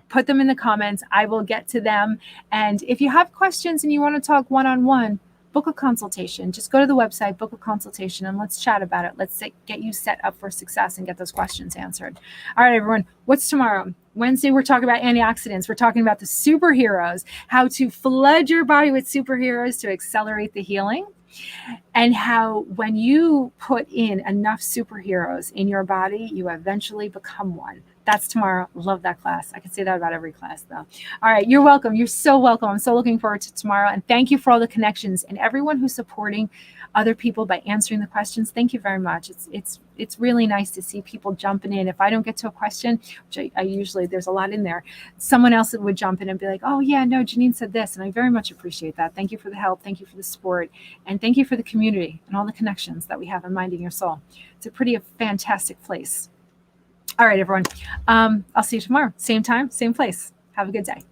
put them in the comments. I will get to them. And if you have questions and you want to talk one-on-one, book a consultation. Just go to the website, book a consultation, and let's chat about it. Let's get you set up for success and get those questions answered. All right, everyone, what's tomorrow? Wednesday, we're talking about antioxidants. We're talking about the superheroes, how to flood your body with superheroes to accelerate the healing, and how when you put in enough superheroes in your body, you eventually become one. That's tomorrow. Love that class. I can say that about every class, though. All right, you're welcome. You're so welcome. I'm so looking forward to tomorrow. And thank you for all the connections and everyone who's supporting other people by answering the questions. Thank you very much. It's really nice to see people jumping in. If I don't get to a question, which I usually, there's a lot in there, someone else would jump in and be like, oh yeah, no, Janine said this. And I very much appreciate that. Thank you for the help. Thank you for the support. And thank you for the community and all the connections that we have in Minding Your Soul. It's a pretty fantastic place. All right, everyone. I'll see you tomorrow. Same time, same place. Have a good day.